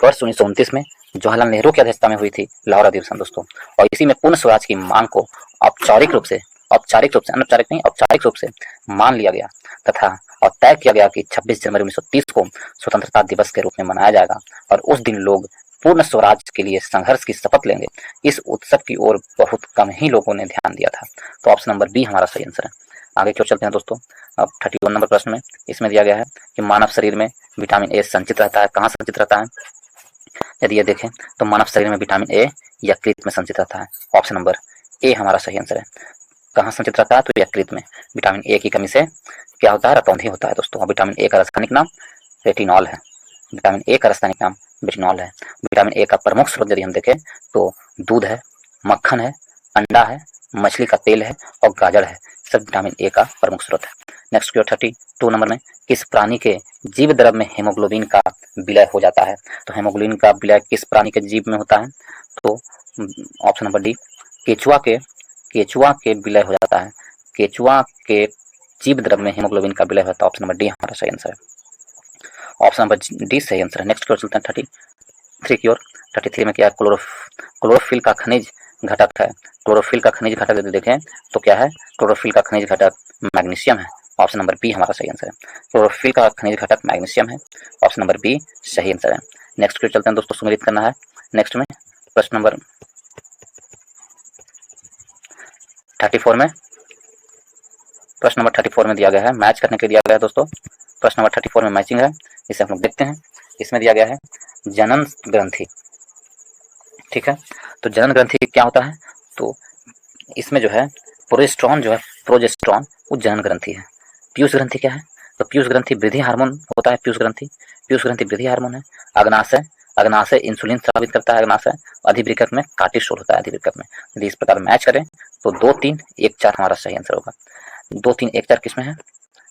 S1: वर्ष 1929 में जवाहरलाल नेहरू की अध्यक्षता में हुई थी लाहौर अधिवेशन दोस्तों। और इसी में पूर्ण स्वराज की मांग को औपचारिक रूप से अनौपचारिक नहीं, औपचारिक रूप से मान लिया गया तथा और तय किया गया कि 26 जनवरी 1930 को स्वतंत्रता दिवस के रूप में मनाया जाएगा और उस दिन लोग पूर्ण स्वराज के लिए संघर्ष की शपथ लेंगे। इस उत्सव की ओर बहुत कम ही लोगों ने ध्यान दिया था। तो ऑप्शन नंबर बी हमारा सही आंसर है। आगे क्यों चलते हैं दोस्तों। अब 31 नंबर प्रश्न में इसमें दिया गया है कि मानव शरीर में विटामिन ए संचित रहता है, कहाँ संचित रहता है? यदि ये देखें तो मानव शरीर में विटामिन ए यकृत में संचित रहता है। ऑप्शन नंबर ए हमारा सही आंसर है। कहाँ संचित रहता है? तो यकृत में। विटामिन ए की कमी से क्या होता है? रतौंधी होता है दोस्तों। विटामिन ए का रासायनिक नाम रेटिनॉल है। विटामिन ए का प्रमुख स्रोत यदि हम देखें तो दूध है, मक्खन है, अंडा है, मछली का तेल है और गाजर है, सब विटामिन ए का प्रमुख स्रोत है। नेक्स्ट क्यों 32 नंबर में किस प्राणी के जीव द्रव में हेमोग्लोबिन का विलय हो जाता है? तो हेमोग्लोबिन का विलय किस प्राणी के जीव में होता है? तो ऑप्शन नंबर डी केचुआ के विलय हो जाता है। केचुआ के जीव द्रव में हेमोग्लोबिन का विलय होता है। ऑप्शन नंबर डी हमारा सही आंसर है। ऑप्शन नंबर डी सही आंसर है। नेक्स्ट की ओर चलते हैं 33 की ओर। 33 में क्या है? क्लोरोफिल का खनिज घटक है। क्लोरोफिल का खनिज घटक यदि देखें तो क्या है? क्लोरोफिल का खनिज घटक मैग्नीशियम है। ऑप्शन नंबर बी हमारा सही आंसर है। क्लोरोफिल का खनिज घटक मैग्नीशियम है। ऑप्शन नंबर बी सही आंसर है। नेक्स्ट की ओर चलते हैं दोस्तों, सुमेलित करना है। नेक्स्ट में प्रश्न नंबर 34 में दिया गया है, मैच करने के लिए दिया गया है दोस्तों। प्रश्न नंबर 34 में मैचिंग है, इसे हम लोग देखते हैं। इसमें दिया गया है जनन ग्रंथि, ठीक है। तो जनन ग्रंथि क्या होता है? तो इसमें जो है प्रोजेस्टेरॉन वो जनन ग्रंथि है। पीयूष ग्रंथि क्या है? तो पीयूष ग्रंथि वृद्धि हार्मोन होता है। पीयूष ग्रंथि वृद्धि हार्मोन है। अग्नाशय इंसुलिन स्रावित करता है। अग्नाशय अधिवृक्क में कार्टिसोल होता है। अधिवृक्क में यदि इस प्रकार मैच करें तो 2 3 1 4 हमारा सही आंसर होगा। 2 3 1 4 किसमें है?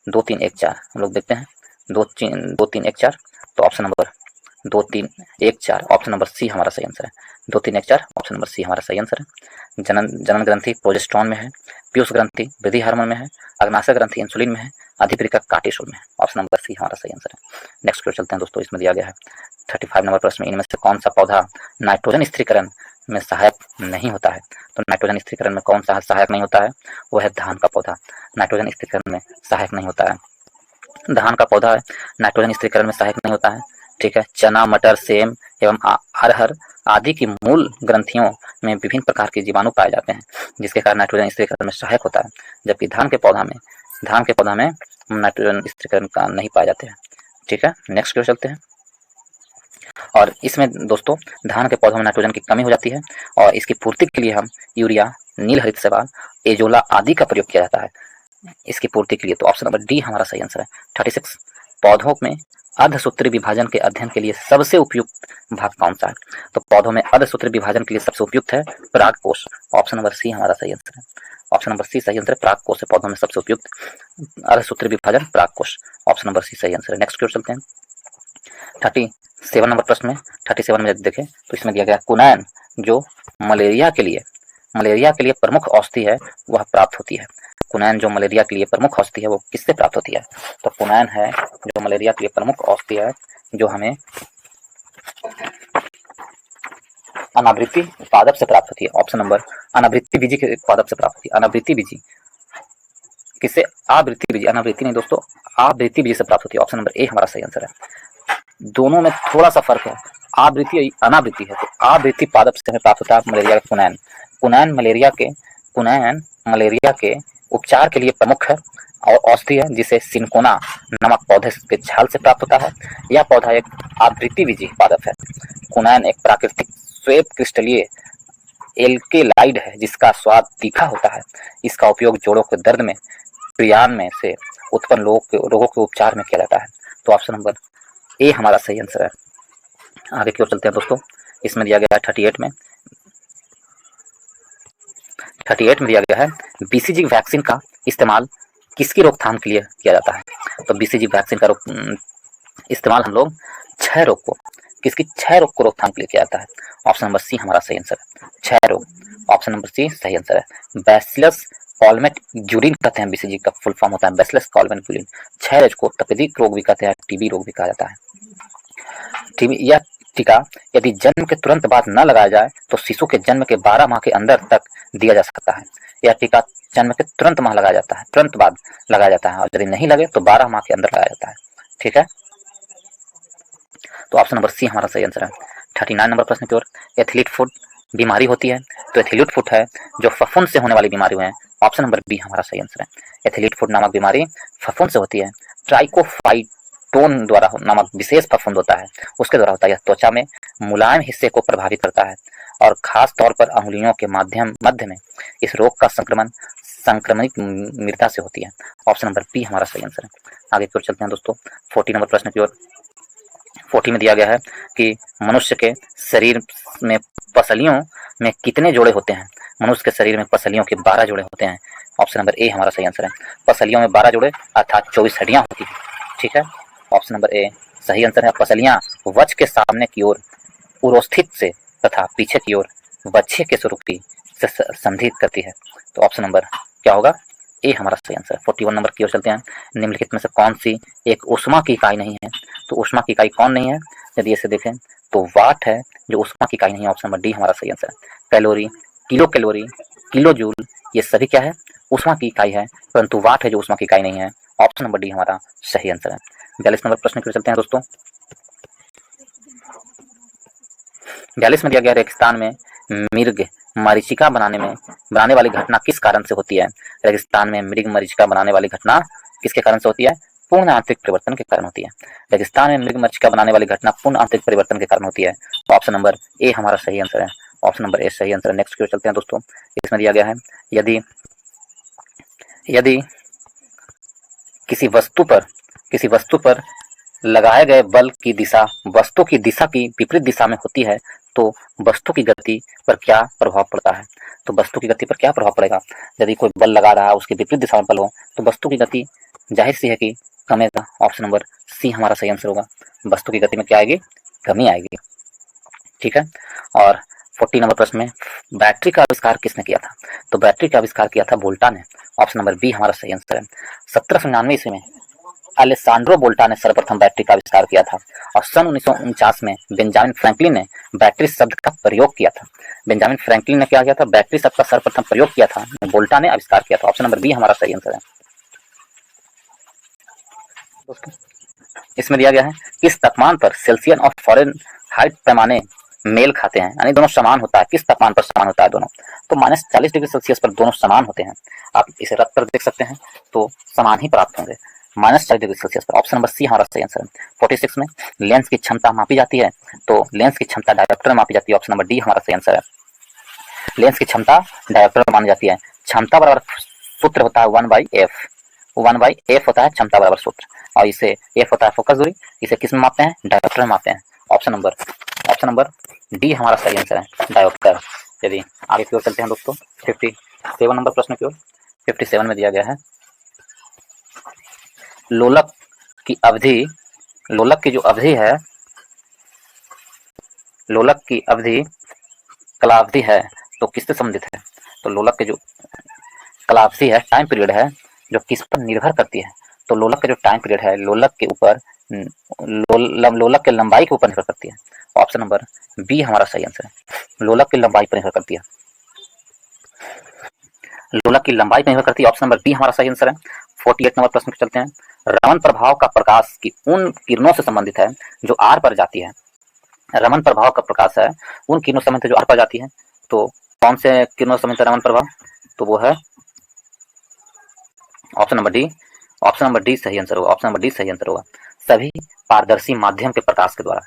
S1: 2 3 1 4 हम लोग देखते हैं। 2 3 1 4 तो option number 2 3 1 4 option number C हमारा सही आंसर है। 2 3 1 4 ऑप्शन नंबर सी हमारा सही आंसर है। जनन ग्रंथि प्रोजेस्टेरॉन में है। पीयूष ग्रंथि वृद्धि हार्मोन में है। अग्नाशय ग्रंथि इंसुलिन में है। अधिवृक्क कार्टिसोल में है। ऑप्शन नंबर सी हमारा सही आंसर है। नेक्स्ट क्वेश्चन चलते हैं दोस्तों। इसमें दिया गया है 35 नंबर प्रश्न में इनमें से कौन सा पौधा नाइट्रोजन स्थिरीकरण में सहायक नहीं होता है? तो नाइट्रोजन स्थिरीकरण में कौन सा सहायक नहीं होता है? वो है धान का पौधा। नाइट्रोजन स्थिरीकरण में सहायक नहीं होता है। धान का पौधा नाइट्रोजन स्थिरीकरण में सहायक नहीं होता है, ठीक है। चना, मटर, सेम एवं अरहर आदि की मूल ग्रंथियों में विभिन्न प्रकार के जीवाणु पाए जाते हैं, जिसके कारण नाइट्रोजन स्थिरीकरण में सहायक होता है। जबकि धान के पौधा में धान के पौधा में नाइट्रोजन स्थिरीकरण का नहीं पाए जाते हैं। ठीक है, नेक्स्ट की ओर चलते हैं। और इसमें दोस्तों धान के पौधों में नाइट्रोजन की कमी हो जाती है और इसकी पूर्ति के लिए हम यूरिया, नील हरित शैवाल, एजोला आदि का प्रयोग किया जाता है इसकी पूर्ति के लिए। तो ऑप्शन नंबर डी हमारा सही आंसर है। 36 पौधों में अर्धसूत्री विभाजन के अध्ययन के लिए सबसे उपयुक्त भाग कौन सा है? तो पौधों में अर्धसूत्री विभाजन के लिए सबसे उपयुक्त है परागकोश। ऑप्शन नंबर सी हमारा सही आंसर है। ऑप्शन नंबर सी सही आंसर है, परागकोश है पौधों में सबसे उपयुक्त अर्धसूत्री विभाजन परागकोश। ऑप्शन नंबर सी सही आंसर है। नेक्स्ट की ओर चलते हैं। 37 नंबर प्रश्न में 37 में यदि देखें तो इसमें दिया गया कुनैन जो मलेरिया के लिए प्रमुख औषधि है वह प्राप्त होती है। कुनैन जो मलेरिया के लिए प्रमुख औषधि है वो किससे प्राप्त होती है? तो कुनैन है जो मलेरिया के लिए प्रमुख औषधि है जो हमें अनावृत्ति पादप से प्राप्त होती है। ऑप्शन नंबर अनावृत्ति बीजी के पादप से प्राप्त होती है। अनावृत्ति बीजी किससे? आवृत्ति बीजी, अनावृत्ति नहीं दोस्तों, आवृत्ति बीजी से प्राप्त होती है। ऑप्शन नंबर ए हमारा सही आंसर है। दोनों में थोड़ा सा फर्क है, आवृत्ति अनावृत्ति है। तो आवृत्ति पादप से हमें प्राप्त होता है मलेरिया का कुनैन। कुनैन मलेरिया के उपचार के लिए प्रमुख है और औषधि है जिसे सिनकोना नामक पौधे के छाल से प्राप्त होता है। यह पौधा एक आवृत्ति बीजी पादप है। कुनैन एक प्राकृतिक श्वेत क्रिस्टलीय एल्केलाइड है जिसका स्वाद तीखा होता है। इसका उपयोग जोड़ों के दर्द में, प्रियान में से उत्पन्न रोगों के उपचार में किया जाता है। तो ऑप्शन नंबर ए हमारा सही आंसर है। आगे की ओर चलते हैं दोस्तों। इसमें दिया गया है 38 में दिया गया है बीसीजी वैक्सीन का इस्तेमाल किसकी रोकथाम के लिए किया जाता है? तो बीसीजी वैक्सीन का इस्तेमाल हम लोग क्षय रोग को रोकथाम के लिए किया जाता है। ऑप्शन नंबर सी हमारा सही आंसर है, क्षय रोग। ऑप्शन नंबर सी सही आंसर है। बैसिलस कॉलमेट-यूरिन कहते हैं, बीसीजी का फुल फॉर्म होता है बैसिलस कॉलमेट-यूरिन। क्षय रोग को तपेदिक रोग भी कहते हैं, टीबी रोग भी कहा जाता है। टीबी यह टीका यदि जन्म के तुरंत बाद न लगाया जाए तो शिशु के जन्म के 12 माह के अंदर तक दिया जा सकता है। यह टीका जन्म के तुरंत बाद लगाया जाता है और यदि नहीं लगे तो 12 माह के अंदर लगाया जाता है। ठीक है, तो ऑप्शन नंबर सी हमारा सही आंसर है। 39 नंबर प्रश्न की ओर। एथलीट फुट बीमारी होती है, तो एथलीट फुट है जो फफूंद से होने वाली बीमारी है। ऑप्शन नंबर बी हमारा सही आंसर है। एथलीट फुट नामक बीमारी फफूंद से होती है। ट्राइकोफाइटोन द्वारा नामक विशेष फफूंद होता है, उसके द्वारा होता है। यह त्वचा में मुलायम हिस्से को प्रभावित करता है और खास तौर पर अंगुलियों के मध्य में इस रोग का संक्रमित मृदा से होती है। ऑप्शन नंबर बी हमारा सही आंसर है। आगे की ओर चलते हैं दोस्तों 40 नंबर प्रश्न की ओर। 40 में दिया गया है कि मनुष्य के शरीर में पसलियों में कितने जोड़े होते हैं? मनुष्य के शरीर में पसलियों के 12 जोड़े होते हैं। ऑप्शन नंबर ए हमारा सही आंसर है। पसलियों में 12 जोड़े अर्थात 24 हड्डियां होती है। ठीक है, ऑप्शन नंबर ए सही आंसर है। पसलियां वक्ष के सामने की ओर उरोस्थित से तथा पीछे की ओर वक्षीय के स्वरूप से संधित करती है। तो ऑप्शन नंबर क्या होगा? ए हमारा सही आंसर है। 41 नंबर की ओर चलते हैं। निम्नलिखित में से कौन सी एक ऊष्मा की इकाई नहीं है? तो ऊष्मा की इकाई कौन नहीं है? यदि इसे देखें तो वाट है जो ऊष्मा की इकाई नहीं है। ऑप्शन नंबर डी हमारा सही आंसर है। कैलोरी, किलो जूल ये सभी क्या है? ऊष्मा की इकाई है, परंतु वाट है जो ऊष्मा की इकाई नहीं है। ऑप्शन नंबर डी हमारा सही आंसर है। 42 नंबर प्रश्न की ओर चलते हैं दोस्तों। 42 में दिया गया रेगिस्तान में मृग मरीचिका बनाने वाली घटना किस कारण से होती है? रेगिस्तान में मृग मरीचिका बनाने वाली घटना किसके कारण से होती है? पूर्ण आंतरिक परिवर्तन के कारण होती है। रेगिस्तान में मृग मरीचिका बनाने वाली घटना पूर्ण आंतरिक परिवर्तन के कारण होती है। तो ऑप्शन नंबर ए हमारा सही आंसर है। ऑप्शन नंबर ए सही आंसर है। नेक्स्ट की ओर चलते हैं दोस्तों। इसमें दिया गया है यदि किसी वस्तु पर लगाए गए बल की दिशा वस्तु की दिशा की विपरीत दिशा में होती है तो वस्तु की गति पर क्या प्रभाव पड़ता है? तो वस्तु की गति पर क्या प्रभाव पड़ेगा? यदि कोई बल लगा रहा है उसकी विपरीत दिशा में बल हो तो वस्तु की गति जाहिर सी है कि कमेगा। ऑप्शन नंबर सी हमारा सही आंसर होगा। वस्तु की गति में क्या आएगी? कमी आएगी। ठीक है, और 40 नंबर प्रश्न में बैटरी का आविष्कार किसने किया था? तो बैटरी का आविष्कार किया था वोल्टा ने। ऑप्शन नंबर बी हमारा सही आंसर है। 1799 ईस्वी में अलेसांड्रो वोल्टा ने सर्वप्रथम बैटरी का आविष्कार किया था और सन 1949 में बेंजामिन फ्रैंकलिन ने बैटरी शब्द का प्रयोग किया था। बेंजामिन फ्रैंकलिन ने क्या किया था? बैटरी शब्द का सर्वप्रथम प्रयोग किया था, वोल्टा ने आविष्कार किया था। ऑप्शन नंबर बी हमारा सही आंसर है। दोस्तों इसमें दिया गया है किस तापमान पर सेल्सियस और फ़ारेनहाइट पैमाने मेल खाते हैं, यानी दोनों समान होता है, किस तापमान पर समान होता है दोनों, तो -40 डिग्री सेल्सियस पर दोनों समान होते हैं। आप इसे रख कर देख सकते हैं तो समान ही प्राप्त होंगे -40 डिग्री सेल्सियस पर। ऑप्शन नंबर सी हमारा सही आंसर है। 46 में लेंस की क्षमता मापी जाती है, तो लेंस की क्षमता डायोप्टर में मापी जाती है। ऑप्शन नंबर डी हमारा सही आंसर है। लेंस की क्षमता डायोप्टर में मानी जाती है। क्षमता बराबर सूत्र होता है 1/f, 1/f होता है क्षमता बराबर सूत्र, और इसे f होता है फोकस दूरी, इसे किस में मापते हैं, डायोप्टर में मापते हैं। ऑप्शन नंबर डी हमारा सही आंसर है, डायोप्टर। यदि आगे की ओर चलते हैं दोस्तों 57 नंबर प्रश्न की ओर। 57 में दिया गया है लोलक की अवधि, लोलक की जो अवधि है, लोलक की अवधि कलावधि है तो किससे संबंधित है, तो लोलक के जो कलावधि है, टाइम पीरियड है, जो किस पर निर्भर करती है, तो लोलक का जो टाइम पीरियड है लोलक के ऊपर, लोलक के लंबाई के ऊपर निर्भर करती है। ऑप्शन नंबर बी हमारा सही आंसर है, लोलक की लंबाई पर निर्भर करती है, लोलक की लंबाई पर निर्भर करती है। ऑप्शन नंबर बी हमारा सही आंसर है। 48 नंबर प्रश्न पर चलते हैं। रमन प्रभाव का प्रकाश की उन किरणों से संबंधित है जो आर पर जाती है। रमन प्रभाव का प्रकाश है उन किरणों से संबंधित जो आर पर जाती है, तो कौन से किरणों से संबंधित है रमन प्रभाव, तो वो है option number D. Option number D सही आंसर होगा, ऑप्शन नंबर डी सही आंसर होगा। सभी पारदर्शी माध्यम के प्रकाश के द्वारा,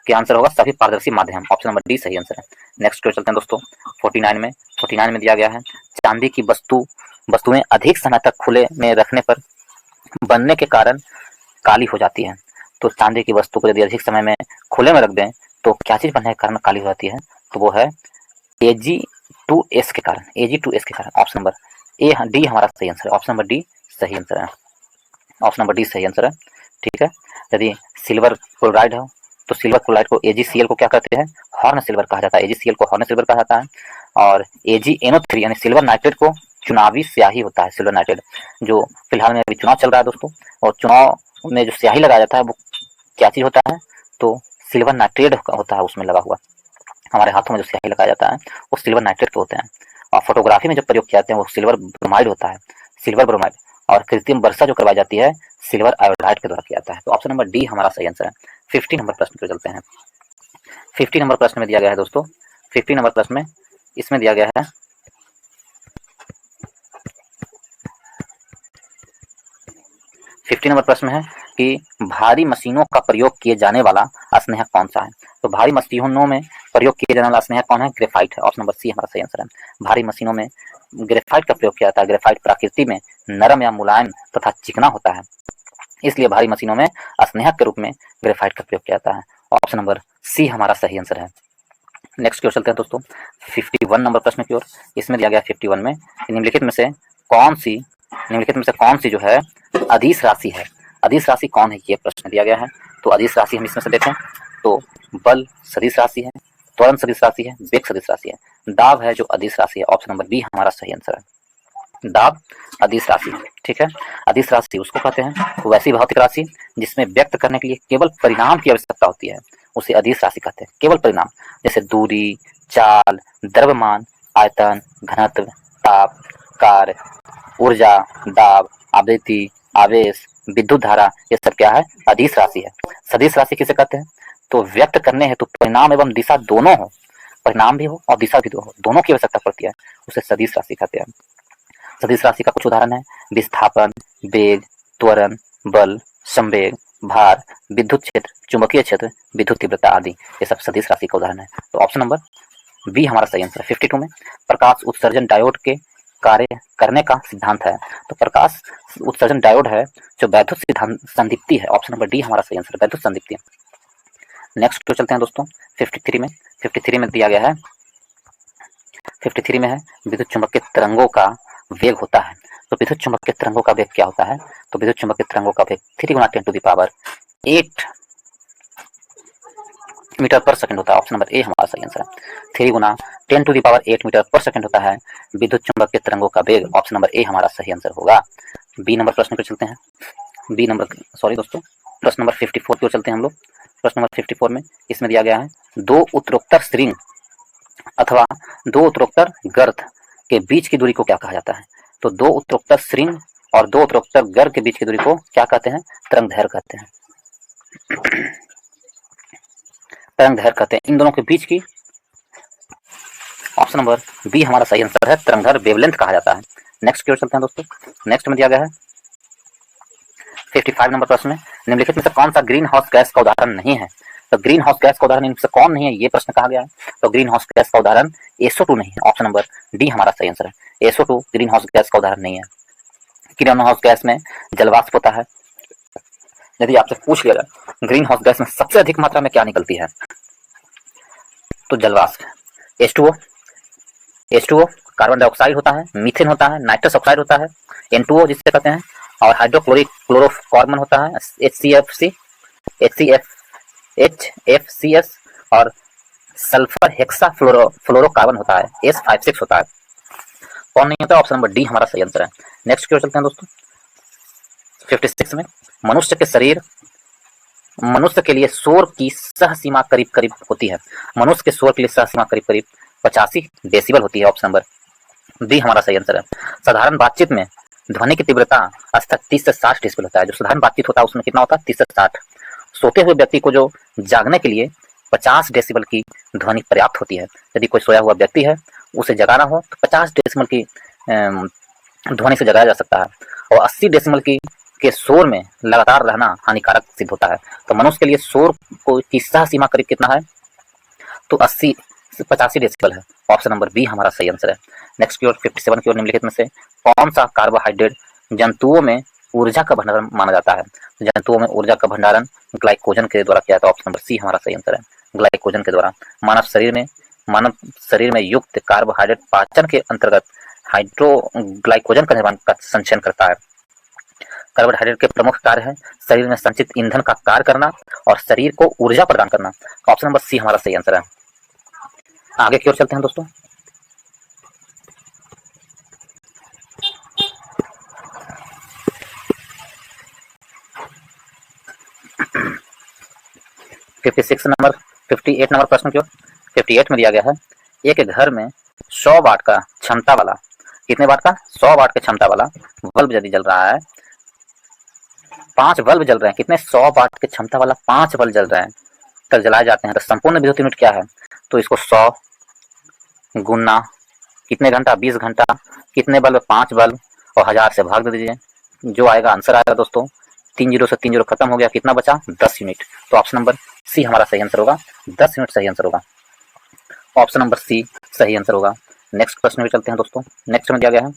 S1: क्या आंसर होगा, सभी पारदर्शी माध्यम। ऑप्शन नंबर डी सही आंसर है। नेक्स्ट क्वेश्चन चलते हैं दोस्तों 49 में दिया गया है चांदी की वस्तुएं अधिक समय तक खुले में रखने पर बनने के कारण काली हो जाती है। तो चांदी की वस्तु को यदि अधिक समय में खुले में रख दें तो क्या चीज बनने के कारण काली हो जाती है, तो वो है Ag2S के कारण, Ag2S के कारण। ऑप्शन नंबर ए डी हमारा सही आंसर है, ऑप्शन नंबर डी सही आंसर है, ऑप्शन नंबर डी सही आंसर है। ठीक है, यदि सिल्वर क्लोराइड हो तो सिल्वर क्लोराइड को AgCl को क्या कहते हैं, हॉर्न सिल्वर कहा जाता है, AgCl को हॉर्न सिल्वर कहा जाता है। और AgNO3 यानी सिल्वर नाइट्रेट को चुनावी स्याही होता है, सिल्वर नाइट्रेट जो फिलहाल में अभी चुनाव चल रहा है दोस्तों, और चुनाव में जो स्याही लगाया जाता है वो क्या चीज होता है, तो सिल्वर नाइट्रेट होता है उसमें लगा हुआ। हमारे हाथों में जो स्याही लगाया जाता है वो सिल्वर नाइट्रेट के होते हैं, और फोटोग्राफी में जो प्रयोग किए जाते हैं वो सिल्वर ब्रोमाइड होता है, सिल्वर ब्रोमाइड। और कृत्रिम वर्षा जो करवाई जाती है सिल्वर आयोडाइड के द्वारा किया जाता है। तो ऑप्शन नंबर डी हमारा सही आंसर है। 50 नंबर प्रश्न पे चलते हैं। 50 नंबर प्रश्न में दिया गया है दोस्तों, 50 नंबर प्रश्न में इसमें दिया गया है 50 नंबर प्रश्न है कि भारी मशीनों का प्रयोग किए जाने वाला स्नेहक कौन सा है। तो भारी मशीनों में प्रयोग किए जाने वाला स्नेहक कौन है, ग्रेफाइट है। ऑप्शन नंबर सी हमारा सही आंसर है। भारी मशीनों में ग्रेफाइट का प्रयोग किया जाता है। ग्रेफाइट प्रकृति में नरम या मुलायम तथा चिकना होता है, इसलिए भारी मशीनों में स्नेहक के रूप में ग्रेफाइट का प्रयोग किया जाता है। ऑप्शन नंबर सी हमारा सही आंसर है। नेक्स्ट की ओर चलते हैं दोस्तों 51 नंबर प्रश्न की ओर। इसमें दिया गया 51 में निम्नलिखित में से कौन सी जो है अदिश राशि है, अदिश राशि कौन है, ये प्रश्न दिया गया है। तो अदिश राशि हम इसमें से देखें तो बल सदिश राशि है, त्वरण सदिश राशि है, वेग सदिश राशि है, दाब है जो अदिश राशि है। ऑप्शन नंबर बी हमारा सही आंसर है, दाब अदिश राशि। ठीक है, अदिश राशि उसको कहते हैं वैसी भौतिक राशि जिसमें व्यक्त करने के लिए केवल परिणाम की आवश्यकता होती है, उसे अदिश राशि कहते हैं। केवल परिणाम, जैसे दूरी, चाल, द्रव्यमान, आयतन, घनत्व, ताप, कार्य, ऊर्जा, दाब, आवृत्ति, आवेश, विद्युत धारा, ये सब क्या है, अदिश राशि है। सदिश राशि किसे कहते हैं, तो व्यक्त करने हेतु परिणाम एवं दिशा दोनों हो, परिणाम भी हो और दिशा भी हो, दोनों की आवश्यकता पड़ती है, उसे सदिश राशि कहते हैं। सदिश राशि का कुछ उदाहरण है विस्थापन, वेग, त्वरण, बल, संवेग, भार, विद्युत क्षेत्र, चुंबकीय क्षेत्र, विद्युत तीव्रता आदि, ये सब सदिश राशि का उदाहरण है। तो ऑप्शन नंबर बी हमारा सही आंसर है। 52 में प्रकाश उत्सर्जन डायोड के कार्य करने का सिद्धांत है। तो प्रकाश उत्सर्जन डायोड है जो वैद्युत संदीप्ति है। ऑप्शन नंबर डी हमारा सही आंसर है, वैद्युत संदीप्ति। नेक्स्ट क्वेश्चन चलते हैं दोस्तों 53 में दिया गया है 53 में है विद्युत चुंबकीय तरंगों का वेग होता है। तो विद्युत चुंबकीय तरंगों का वेग क्या होता है, तो विद्युत चुंबकीय तरंगों का वेग 3 × 10⁸ मीटर पर सेकंड होता है। ऑप्शन नंबर ए हमारा सही आंसर है। 3 × 10⁸ मीटर पर सेकंड होता है विद्युत चुंबकीय तरंगों का वेग। ऑप्शन नंबर ए हमारा सही आंसर होगा। बी नंबर प्रश्न पर चलते हैं। प्रश्न नंबर 54 की ओर चलते हैं हम लोग। प्रश्न नंबर 54 में इसमें दिया गया है दो उत्तरोत्तर स्ट्रिंग अथवा दो उत्तरोत्तर गर्त के बीच की दूरी को क्या कहा जाता है। तो दो उत्तरोत्तर स्ट्रिंग और दो उत्तरोत्तर गर्त के बीच की दूरी को क्या कहते हैं, तरंग दैर्घ्य कहते हैं। तरंग दैर्घ्य कहते हैं इन दोनों के बीच की। ऑप्शन नंबर बी हमारा सही आंसर है, तरंग दैर्घ्य वेवलेंथ कहा जाता है। नेक्स्ट की ओर चलते हैं दोस्तों। नेक्स्ट में दिया गया है 55 नंबर प्रश्न में, निम्नलिखित में से कौन सा ग्रीन हाउस गैस का उदाहरण नहीं है। तो ग्रीन हाउस गैस का उदाहरण इनमें से कौन नहीं है, ये प्रश्न कहा गया है। तो ग्रीन हाउस गैस का उदाहरण SO2 नहीं है। ऑप्शन नंबर डी हमारा सही आंसर है, SO2 ग्रीन हाउस गैस का उदाहरण नहीं है। ग्रीन हाउस गैस में जलवाष्प होता है। यदि आपसे पूछ लिया जाए ग्रीन हाउस गैस में सबसे अधिक मात्रा में क्या निकलती है, तो जलवाष्प। H2O कार्बन डाइऑक्साइड होता है, मीथेन होता है, नाइट्रस ऑक्साइड होता है, N2O जिससे कहते हैं, और हाइड्रोक्लोरिक क्लोरोकार्बन होता है, HCFCS, और सल्फर हेक्सा फ्लोरोकार्बन होता है, S56 होता है। कौन नहीं होता? ऑप्शन नंबर डी हमारा सही आंसर है। नेक्स्ट की ओर चलते हैं दोस्तों। 56 में, मनुष्य के लिए शोर की सह सीमा करीब करीब होती है। मनुष्य के शोर के लिए सह सीमा करीब करीब 85 डेसिबल होती है। ऑप्शन नंबर बी हमारा सही आंसर है। साधारण बातचीत में ध्वनि की तीव्रता 30 से 60 डेसिबल होता है। जो साधारण बातचीत होता है उसमें कितना होता है? 30 से 60। सोते हुए व्यक्ति को जो जागने के लिए 50 डेसिबल की ध्वनि पर्याप्त होती है। यदि कोई सोया हुआ व्यक्ति है, उसे जगाना हो तो 50 डेसिबल की ध्वनि से जगाया जा सकता है, और 80 डेसिबल के शोर में लगातार रहना हानिकारक सिद्ध होता है। तो मनुष्य के लिए शोर की सह सीमा करीब कितना है? तो 80 से 85 डेसिबल है। ऑप्शन नंबर बी हमारा सही आंसर है। नेक्स्ट की ओर 57 की ओर, निम्नलिखित में से कौन सा कार्बोहाइड्रेट जंतुओं में ऊर्जा का भंडारण माना जाता है। जंतुओं में ऊर्जा का भंडारण ग्लाइकोजन के द्वारा किया जाता है। ऑप्शन नंबर सी हमारा सही आंसर है, ग्लाइकोजन के द्वारा। मानव शरीर में युक्त कार्बोहाइड्रेट पाचन के अंतर्गत हाइड्रोग्लाइकोजन का निर्माण का संचयन करता है। कार्बोहाइड्रेट के प्रमुख कार्य है शरीर में संचित ईंधन का कार्य करना और शरीर को ऊर्जा प्रदान करना। ऑप्शन नंबर सी हमारा सही आंसर है। आगे की ओर चलते हैं दोस्तों। नंबर 58 नंबर प्रश्न की ओर। 58 में दिया गया है, एक घर में 100 वाट का क्षमता वाला, कितने वाट का? 100 वाट की क्षमता वाला बल्ब यदि जल रहा है, 5 बल्ब जल रहे हैं, कितने? 100 वाट की क्षमता वाला 5 बल्ब जल रहे हैं, तक जलाए जाते हैं, तो संपूर्ण विद्युत यूनिट क्या है? तो इसको 100 गुना कितने घंटा? 20 घंटा। कितने बल्ब? 5 बल्ब, और 1000 से भाग दे दीजिए, जो आएगा आंसर आएगा दोस्तों। 3 जीरो से 3 जीरो खत्म हो गया, कितना बचा? 10 यूनिट। तो ऑप्शन नंबर सी हमारा सही आंसर होगा, 10 यूनिट सही आंसर होगा। ऑप्शन नंबर सी सही आंसर होगा। नेक्स्ट प्रश्न में चलते हैं दोस्तों। नेक्स्ट में दिया गया है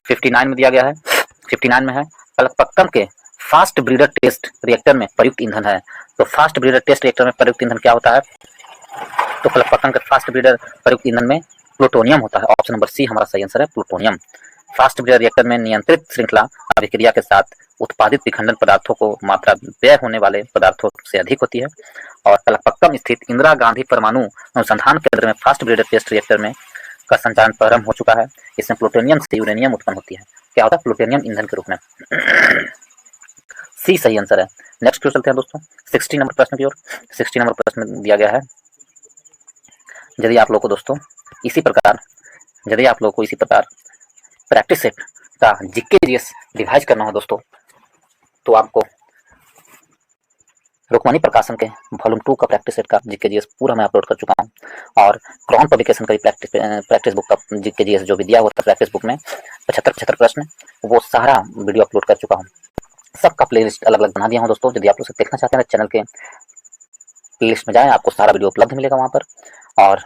S1: 59 में दिया गया है। 59 में है, पलकपक्कम के फास्ट ब्रीडर टेस्ट रिएक्टर में प्रयुक्त ईंधन है। तो फास्ट ब्रीडर टेस्ट रिएक्टर में प्रयुक्त ईंधन क्या होता है? तो पलकपक्कम के फास्ट ब्रीडर प्रयुक्त ईंधन में प्लूटोनियम होता है। ऑप्शन नंबर सी हमारा सही आंसर है, प्लूटोनियम। फास्ट ब्रीडर रिएक्टर में नियंत्रित श्रृंखला अभिक्रिया के साथ उत्पादित विखंडन पदार्थों को मात्रा व्यय होने वाले पदार्थों से अधिक होती है। और पलकपक्कम स्थित इंदिरा गांधी परमाणु अनुसंधान केंद्र में फास्ट ब्रीडर टेस्ट रिएक्टर में का संचालन प्रारंभ हो चुका है। इसमें प्लूटोनियम से यूरेनियम उत्पन्न होती है। क्या होता है? प्लूटोनियम ईंधन के रूप में। सी सही आंसर है। नेक्स्ट की ओर चलते हैं दोस्तों, 60 नंबर प्रश्न की ओर। 60 नंबर प्रश्न में दिया गया है, यदि आप लोग को दोस्तों इसी प्रकार प्रैक्टिस सेट का जीके जीएस रिवाइज करना हो दोस्तों, तो आपको रुक्मणी प्रकाशन के वॉल्यूम 2 का प्रैक्टिस सेट का जीके जीएस पूरा मैं अपलोड कर चुका हूँ, और क्रॉन पब्लिकेशन का भी प्रैक्टिस बुक का जीके जीएस जो भी दिया हुआ था प्रैक्टिस बुक में 75 प्रश्न, वो सारा वीडियो अपलोड कर चुका हूँ। सबका प्लेलिस्ट अलग अलग बना दिया हूँ दोस्तों। यदि आप लोग देखना चाहते हैं चैनल के प्लेलिस्ट में जाएं, आपको सारा वीडियो उपलब्ध मिलेगा वहाँ पर, और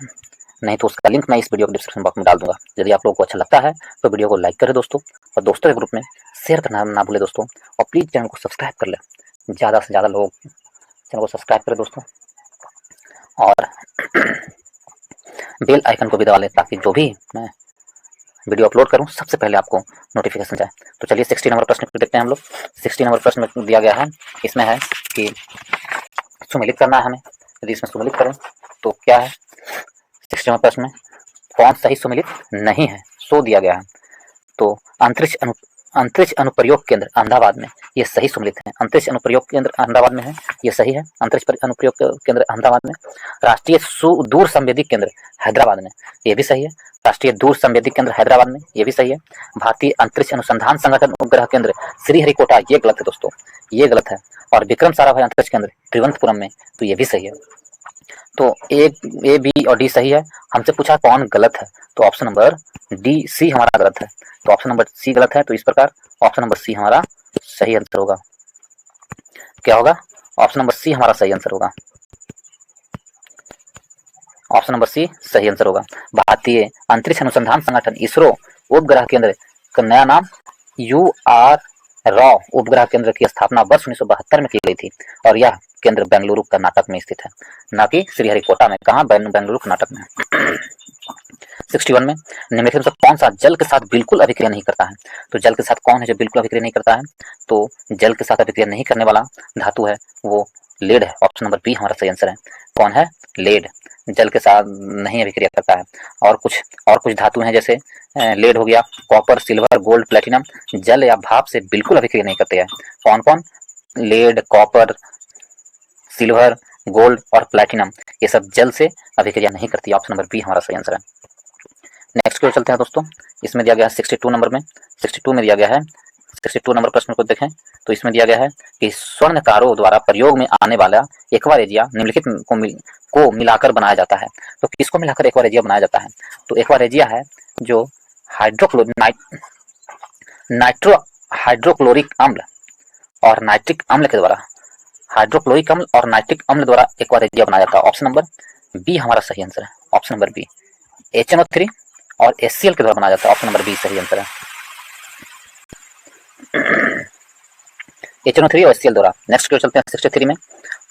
S1: नहीं तो उसका लिंक मैं इस वीडियो के डिस्क्रिप्शन बॉक्स में डाल दूंगा। यदि आप लोगों को अच्छा लगता है तो वीडियो को लाइक करें दोस्तों, और दोस्तों के ग्रुप में शेयर करना ना भूलें दोस्तों, और प्लीज़ चैनल को सब्सक्राइब कर लें। ज़्यादा से ज़्यादा लोग चैनल को सब्सक्राइब करें दोस्तों, और बेल आइकन को भी दबा लें, ताकि जो भी मैं वीडियो अपलोड करूं सबसे पहले आपको नोटिफिकेशन जाए। तो चलिए 60 नंबर प्रश्न को देखते हैं हम लोग। 60 नंबर प्रश्न में दिया गया है, इसमें है कि सुमेलित करना है हमें। यदि इसमें सुमेलित करें तो क्या है? 60 नंबर प्रश्न में कौन सही सुमेलित नहीं है, सो दिया गया है। तो अंतरिक्ष अनुप्रयोग केंद्र अहमदाबाद में, ये सही सुमेलित है। अंतरिक्ष अनुप्रयोग केंद्र अहमदाबाद में है, ये सही है। अंतरिक्ष अनुप्रयोग केंद्र अहमदाबाद में। राष्ट्रीय दूर संवेदी केंद्र हैदराबाद में, ये भी सही है। राष्ट्रीय दूर संवेदी केंद्र हैदराबाद में, ये भी सही है। भारतीय अंतरिक्ष अनुसंधान संगठन उपग्रह केंद्र श्रीहरिकोटा, ये गलत है दोस्तों, ये गलत है। और विक्रम साराभाई अंतरिक्ष केंद्र तिरुवनंतपुरम में, तो ये भी सही है। तो ए बी और डी सही है। हमसे पूछा कौन गलत है, तो ऑप्शन नंबर डी सी हमारा गलत है। तो ऑप्शन नंबर सी गलत है। तो इस प्रकार ऑप्शन नंबर सी हमारा सही आंसर होगा। क्या होगा? ऑप्शन नंबर सी हमारा सही आंसर होगा। ऑप्शन नंबर सी सही आंसर होगा। भारतीय अंतरिक्ष अनुसंधान संगठन इसरो उपग्रह केंद्र का नया नाम UR रॉ उपग्रह केंद्र की स्थापना वर्ष 1972 में की गई थी और यह केंद्र बेंगलुरु कर्नाटक में स्थित है, न कि श्रीहरिकोटा में। कहाँ? बेंगलुरु कर्नाटक में। 61 में निम्नलिखित में से कौन सा जल के साथ बिल्कुल अभिक्रिया नहीं करता है? तो जल के साथ कौन है जो बिल्कुल अभिक्रिया नहीं करता है? तो जल के साथ अभिक्रिया नहीं करने वाला धातु है वो लेड है। ऑप्शन नंबर बी हमारा सही आंसर है। कौन है? लेड जल के साथ नहीं अभिक्रिया करता है। और कुछ धातु हैं जैसे लेड हो गया, कॉपर, सिल्वर, गोल्ड, प्लेटिनम, जल या भाप से बिल्कुल अभिक्रिया नहीं करते हैं। कौन कौन? लेड, कॉपर, सिल्वर, गोल्ड और प्लेटिनम, ये सब जल से अभिक्रिया नहीं करती। ऑप्शन नंबर बी हमारा सही आंसर है। नेक्स्ट की ओर चलते हैं दोस्तों। इसमें दिया गया है 62 नंबर में, 62 में दिया गया है, 62 नंबर प्रश्न को देखें तो इसमें दिया गया है कि स्वर्णकारों द्वारा प्रयोग में आने वाला एक्वा रेजिया निम्नलिखित को मिलाकर बनाया जाता है। तो किसको मिलाकर एक्वा रेजिया बनाया जाता है? तो एक्वा रेजिया है जो नाइट्रो हाइड्रोक्लोरिक अम्ल और नाइट्रिक अम्ल के द्वारा, हाइड्रोक्लोरिक अम्ल और नाइट्रिक अम्ल द्वारा एक्वा रेजिया बनाया जाता है। ऑप्शन नंबर बी हमारा सही आंसर है। ऑप्शन नंबर बी HNO3 और HCl के द्वारा बनाया जाता है। ऑप्शन नंबर बी सही आंसर है। HNO3 और HCl द्वारा। नेक्स्ट की ओर चलते हैं 63 में।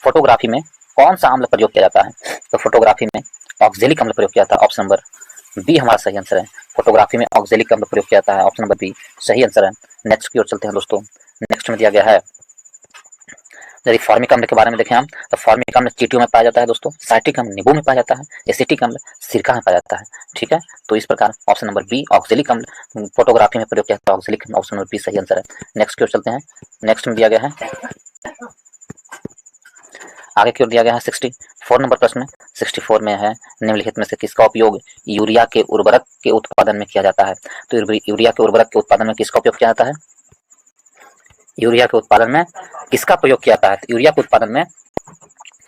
S1: फोटोग्राफी में कौन सा अम्ल प्रयोग किया जाता है? तो फोटोग्राफी में ऑक्जेलिक अम्ल प्रयोग किया जाता है। ऑप्शन नंबर बी हमारा सही आंसर है। फोटोग्राफी में ऑक्जेलिक अम्ल प्रयोग किया जाता है। ऑप्शन नंबर बी सही आंसर है। नेक्स्ट की ओर चलते हैं दोस्तों। नेक्स्ट में दिया गया है, यदि फॉर्मिक अम्ल के बारे में देखें हम तो फॉर्मिक अम्ल चींटियों में पाया जाता है दोस्तों, साइट्रिक अम्ल नींबू में पाया जाता है, एसिटिक अम्ल सिरका में पाया जाता है। ठीक है, तो इस प्रकार ऑप्शन नंबर बी ऑक्जेलिक अम्ल फोटोग्राफी में प्रयोग किया जाता है। ऑक्जेलिक ऑप्शन नंबर बी सही आंसर है। नेक्स्ट की ओर चलते हैं। नेक्स्ट में दिया गया है, आगे की ओर दिया गया है 64 नंबर प्रश्न में। 64 में है निम्नलिखित में से किसका उपयोग यूरिया के उर्वरक के उत्पादन में किया जाता है? तो यूरिया के उर्वरक के उत्पादन में किसका उपयोग किया जाता है? यूरिया के उत्पादन में किसका प्रयोग किया जाता है? तो यूरिया के उत्पादन में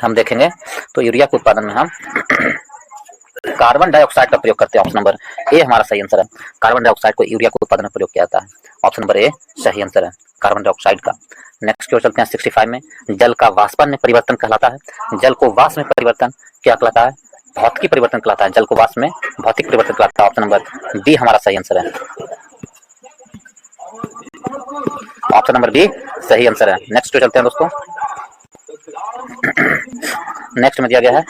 S1: हम देखेंगे तो यूरिया के उत्पादन में हम कार्बन डाइऑक्साइड का प्रयोग करते हैं। ऑप्शन नंबर ए हमारा सही आंसर है। कार्बन डाइऑक्साइड को यूरिया के उत्पादन में प्रयोग किया जाता है। ऑप्शन नंबर ए सही आंसर है, कार्बन डाइऑक्साइड का। नेक्स्ट की ओर चलते हैं 65 में। जल का वाष्पन में परिवर्तन कहलाता है। जल को वाष्प में परिवर्तन क्या कहलाता है? भौतिक परिवर्तन कहलाता है। जल को वाष्प में भौतिक परिवर्तन कहलाता है। ऑप्शन नंबर डी हमारा सही आंसर है। ऑप्शन नंबर बी सही आंसर है। नेक्स्ट पे चलते हैं दोस्तों। नेक्स्ट में दिया गया है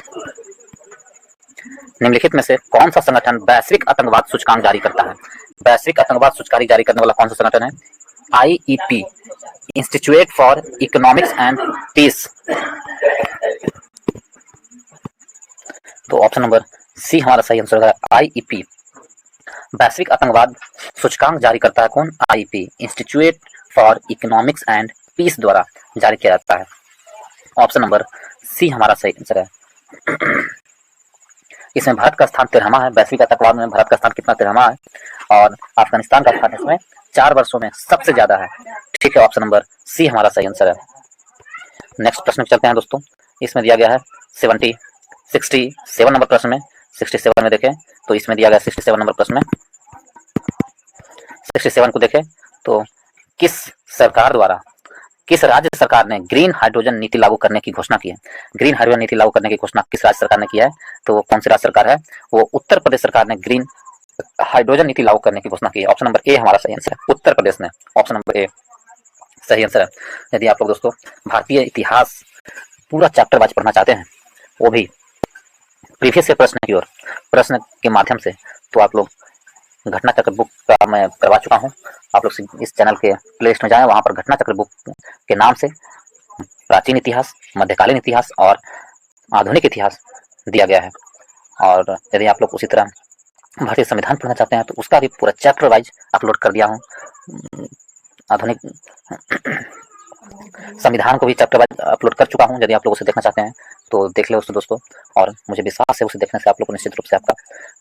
S1: निम्नलिखित में से कौन सा संगठन वैश्विक आतंकवाद सूचकांक जारी करता है? वैश्विक आतंकवाद सूचकांक जारी करने वाला कौन सा संगठन है? IEP, institute for economics and peace. तो ऑप्शन नंबर सी हमारा सही आंसर है। IEP वैश्विक आतंकवाद सूचकांक जारी करता है कौन? IEP, institute for economics and peace द्वारा जारी किया जाता है। ऑप्शन नंबर सी हमारा सही आंसर है। इसमें भारत का स्थान 13वां है। वैश्विक आतंकवाद में भारत का स्थान कितना? 13वां है। और अफगानिस्तान का स्थान इसमें 4 वर्षों में सबसे ज्यादा है। ठीक है, ऑप्शन नंबर सी हमारा सही आंसर है। नेक्स्ट प्रश्न में चलते हैं दोस्तों। इसमें दिया गया है 67 नंबर प्रश्न में। 67 में देखें तो इसमें दिया गया 67 नंबर प्रश्न में। 67 को देखें तो किस राज्य सरकार ने ग्रीन हाइड्रोजन नीति लागू करने की घोषणा की है? ग्रीन हाइड्रोजन नीति लागू करने की घोषणा किस राज्य सरकार ने किया है? तो वो कौन सी राज्य सरकार है? वो उत्तर प्रदेश सरकार ने ग्रीन हाइड्रोजन नीति लागू करने की घोषणा की है। ऑप्शन नंबर ए हमारा सही आंसर है। उत्तर प्रदेश ने। ऑप्शन नंबर ए सही आंसर है। यदि आप लोग दोस्तों भारतीय इतिहास पूरा चैप्टर वाइज पढ़ना चाहते हैं, वो भी प्रीवियस के प्रश्न के माध्यम से, तो आप लोग घटना चक्र बुक का मैं करवा चुका हूँ। आप लोग इस चैनल के प्ले लिस्ट में जाएं, वहाँ पर घटना चक्र बुक के नाम से प्राचीन इतिहास, मध्यकालीन इतिहास और आधुनिक इतिहास दिया गया है। और यदि आप लोग उसी तरह भारतीय संविधान पढ़ना चाहते हैं तो उसका भी पूरा चैप्टर वाइज अपलोड कर दिया हूँ। आधुनिक संविधान को भी चैप्टर वाइज अपलोड कर चुका हूँ। यदि आप लोग उसे देखना चाहते हैं तो देख ले उसको दोस्तों, और मुझे विश्वास है उसे देखने से आप लोग को निश्चित रूप से आपका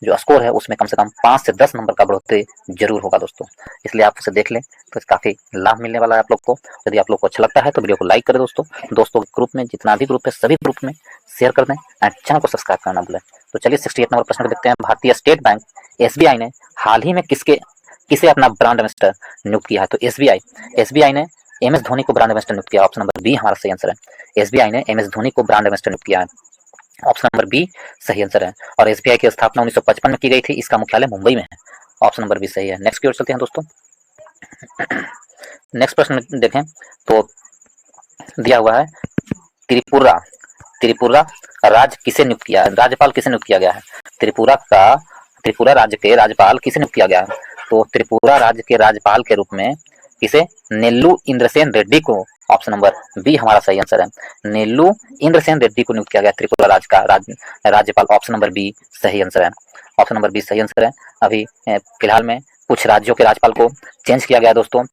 S1: जो स्कोर है उसमें कम से कम 5 से 10 नंबर का बढ़ोतरी जरूर होगा दोस्तों। इसलिए आप उसे देख लें तो काफ़ी लाभ मिलने वाला है आप लोग को। यदि आप लोग को अच्छा लगता है तो वीडियो को लाइक करें दोस्तों, दोस्तों के ग्रुप में जितना भी ग्रुप है सभी ग्रुप में शेयर कर दें एंड चैनल को सब्सक्राइब करना भूलें। तो चलिए 68 नंबर प्रश्न को देखते हैं। भारतीय स्टेट बैंक SBI ने हाल ही में किसे अपना ब्रांड एम्बेसडर नियुक्त किया है? तो एसबीआई ने MS धोनी को ब्रांड एम्बेसडर नियुक्त किया। ऑप्शन नंबर बी हमारा सही आंसर है। SBI ने MS धोनी को ब्रांड एम्बेसडर नियुक्त किया है। ऑप्शन नंबर बी सही आंसर है। और SBI की स्थापना 1955 में की गई थी। इसका मुख्यालय मुंबई में है। ऑप्शन नंबर बी सही है। नेक्स्ट की ओर चलते हैं दोस्तों। नेक्स्ट प्रश्न देखें तो दिया हुआ है त्रिपुरा राज्य किसे नियुक्त किया है? राज्यपाल किसे नियुक्त किया गया है? त्रिपुरा राज्य के राज्यपाल किसे नियुक्त किया गया है? तो त्रिपुरा राज्य के राज्यपाल के रूप में किसे? नेल्लू इंद्रसेन रेड्डी को। ऑप्शन नंबर बी हमारा सही आंसर है। नेल्लू इंद्रसेन रेड्डी को नियुक्त किया गया त्रिपुरा राज्य का राज्यपाल। ऑप्शन नंबर बी सही आंसर है। ऑप्शन नंबर बी सही आंसर है। अभी फिलहाल में कुछ राज्यों के राज्यपाल को चेंज किया गया दोस्तों,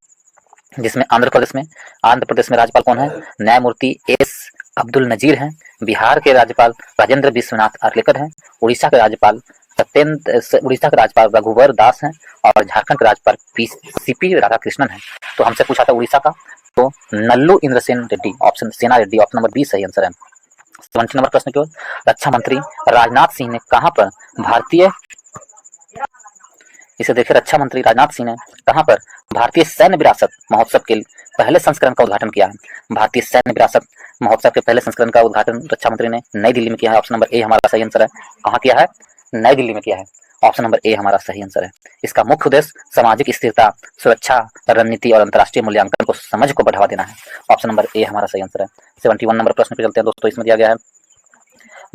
S1: जिसमें आंध्र प्रदेश में राज्यपाल कौन है? न्यायमूर्ति एस अब्दुल नजीर हैं। बिहार के राज्यपाल राजेंद्र विश्वनाथ आर्लेकर हैं। उड़ीसा के राज्यपाल रघुवर दास हैं। और झारखंड के राज्यपाल CP राधाकृष्णन हैं। तो हमसे पूछा था उड़ीसा का, तो नल्लू इंद्रसेन रेड्डी, ऑप्शन सेना रेड्डी, ऑप्शन नंबर बी सही आंसर है। 70 नंबर प्रश्न की ओर। रक्षा मंत्री राजनाथ सिंह ने कहां पर रक्षा मंत्री राजनाथ सिंह ने कहां पर भारतीय सैन्य विरासत महोत्सव के पहले संस्करण का उद्घाटन किया है? भारतीय सैन्य विरासत महोत्सव के पहले संस्करण का उद्घाटन रक्षा मंत्री ने नई दिल्ली में किया है। ऑप्शन नंबर ए हमारा सही आंसर है। कहां किया है? नई दिल्ली में किया है। ऑप्शन नंबर ए हमारा सही आंसर है। इसका मुख्य उद्देश्य सामाजिक स्थिरता, सुरक्षा रणनीति और अंतर्राष्ट्रीय मूल्यांकन को समझ को बढ़ावा देना है। ऑप्शन नंबर ए हमारा सही आंसर है। 71 नंबर प्रश्न पे चलते हैं दोस्तों। इसमें दिया गया है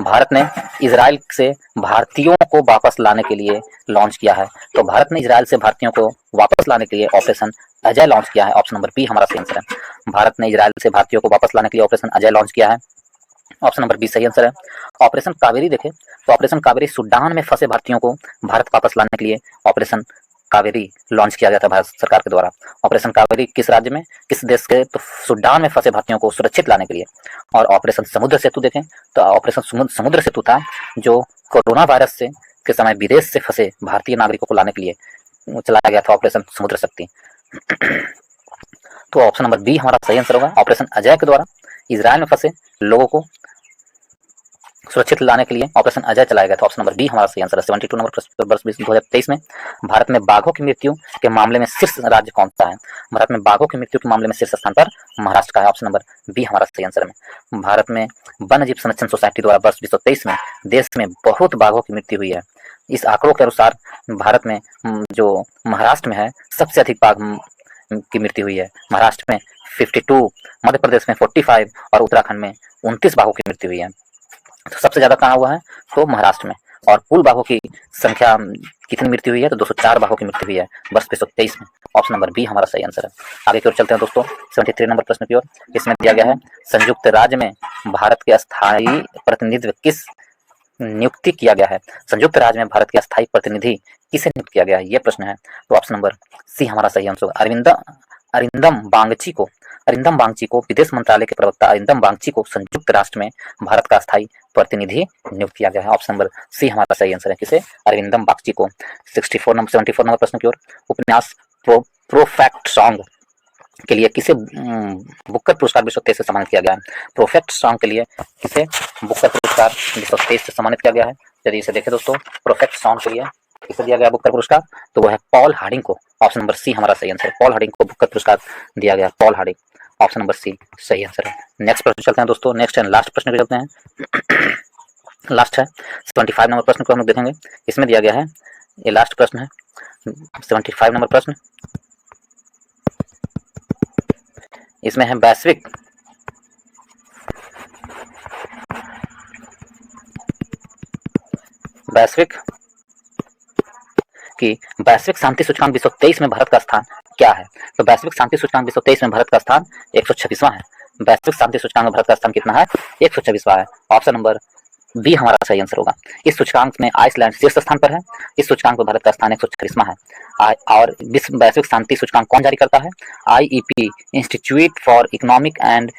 S1: भारत ने इजराइल से भारतीयों को वापस लाने के लिए लॉन्च किया है। तो भारत ने इजराइल से भारतीयों को वापस लाने के लिए ऑपरेशन अजय लॉन्च किया है। ऑप्शन नंबर बी हमारा सही आंसर है। भारत ने इजराइल से भारतीयों को वापस लाने के लिए ऑपरेशन अजय लॉन्च किया है। ऑप्शन नंबर बी सही आंसर है। ऑपरेशन कावेरी देखें तो ऑपरेशन कावेरी सूडान में फंसे भारतीयों को भारत वापस लाने के लिए ऑपरेशन कावेरी लॉन्च किया गया था भारत सरकार के द्वारा। ऑपरेशन कावेरी किस राज्य में, किस देश के? तो सूडान में फंसे भारतीयों को सुरक्षित लाने के लिए। और ऑपरेशन समुद्र सेतु देखें तो ऑपरेशन समुद्र सेतु था जो कोरोना वायरस से के समय विदेश से फंसे भारतीय नागरिकों को लाने के लिए चलाया गया था ऑपरेशन समुद्र शक्ति। तो ऑप्शन नंबर बी हमारा सही आंसर होगा। ऑपरेशन अजय के द्वारा इजराइल में फंसे लोगों को सुरक्षित लाने के लिए ऑपरेशन अजय चलाया गया था। ऑप्शन नंबर बी हमारा सही आंसर है। 72 नंबर प्रश्न वर्ष 2023 में भारत में बाघों की मृत्यु के मामले में शीर्ष राज्य कौन सा है? भारत में बाघों की मृत्यु के मामले में शीर्ष स्थान पर महाराष्ट्र का है। ऑप्शन नंबर बी हमारा सही आंसर है। भारत में वन्य जीव संरक्षण सोसाइटी द्वारा वर्ष 2023 में देश में बहुत बाघों की मृत्यु हुई है। इस आंकड़ों के अनुसार भारत में जो महाराष्ट्र में है सबसे अधिक बाघ की मृत्यु हुई है। महाराष्ट्र में 52, मध्य प्रदेश में 45 और उत्तराखंड में 29 बाघों की मृत्यु हुई है। तो सबसे ज्यादा कहाँ हुआ है? तो महाराष्ट्र में। और कुल बाघों की संख्या कितनी मृत्यु हुई है? तो 204 बाघों की मृत्यु हुई है वर्ष 2023 में। ऑप्शन नंबर बी हमारा सही आंसर है। आगे की ओर चलते हैं दोस्तों 73 नंबर प्रश्न की ओर। इसमें दिया गया है संयुक्त राज्य में भारत के अस्थायी प्रतिनिधित्व किस नियुक्ति किया गया है? संयुक्त राज्य में भारत के अस्थायी प्रतिनिधि किसे नियुक्त किया गया है, ये प्रश्न है। तो ऑप्शन नंबर सी हमारा सही आंसर होगा। अरिंदम बागची को विदेश मंत्रालय के प्रवक्ता अरिंदम बागची को संयुक्त राष्ट्र में भारत का अस्थायी प्रतिनिधि नियुक्त किया गया है। ऑप्शन नंबर सी हमारा सही आंसर है। किसे? अरिंदम बागची को। 74 नंबर प्रश्न की ओर। उपन्यास प्रोफेक्ट सॉन्ग के लिए किसे बुकर पुरस्कार 2023 से सम्मानित किया गया है? प्रोफेक्ट सॉन्ग के लिए किसे बुकर पुरस्कार 2023 से सम्मानित किया गया है? यदि इसे देखें दोस्तों, प्रोफेक्ट सॉन्ग के लिए किसे दिया गया बुकर पुरस्कार? तो वो है पॉल हार्डिंग को। ऑप्शन नंबर सी हमारा सही आंसर है। पॉल हार्डिंग को बुकर पुरस्कार दिया गया। Paul Harding, option number C सही आंसर है। नेक्स्ट प्रश्न चलते हैं दोस्तों। नेक्स्ट एंड लास्ट प्रश्न पे चलते हैं। लास्ट है 75 नंबर प्रश्न को हम लोग देखेंगे। इसमें दिया गया है, ये लास्ट प्रश्न है 75 नंबर प्रश्न। इसमें है वैश्विक शांति सूचकांक 2023 में भारत का स्थान क्या है? तो वैश्विक शांति सूचकांक 2023 में भारत का स्थान 126वां है। वैश्विक शांति सूचकांक में भारत का स्थान कितना है? 126वां है। ऑप्शन नंबर बी हमारा सही आंसर होगा। इस सूचकांक में आइसलैंड शीर्ष स्थान पर है। इस सूचकांक पर भारत का स्थान 146वां है। और विश्व वैश्विक शांति सूचकांक कौन जारी करता है? IEP, institute for economic and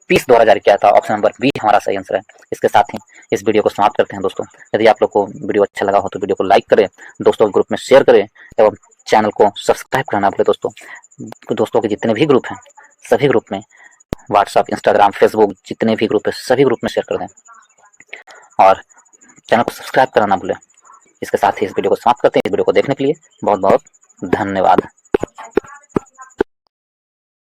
S1: peace द्वारा जारी किया था। ऑप्शन नंबर बी हमारा सही आंसर है। इसके साथ ही इस वीडियो को समाप्त करते हैं दोस्तों। यदि आप लोग को वीडियो अच्छा लगा हो तो वीडियो को लाइक करें, दोस्तों के ग्रुप में शेयर करें एवं चैनल को सब्सक्राइब करना भूलें दोस्तों। दोस्तों के जितने भी ग्रुप हैं सभी ग्रुप में, व्हाट्सअप, इंस्टाग्राम, फेसबुक, जितने भी ग्रुप है सभी ग्रुप में शेयर कर दें और चैनल को सब्सक्राइब करना ना भूलें। इसके साथ ही इस वीडियो को समाप्त करते हैं। इस वीडियो को देखने के लिए बहुत बहुत धन्यवाद।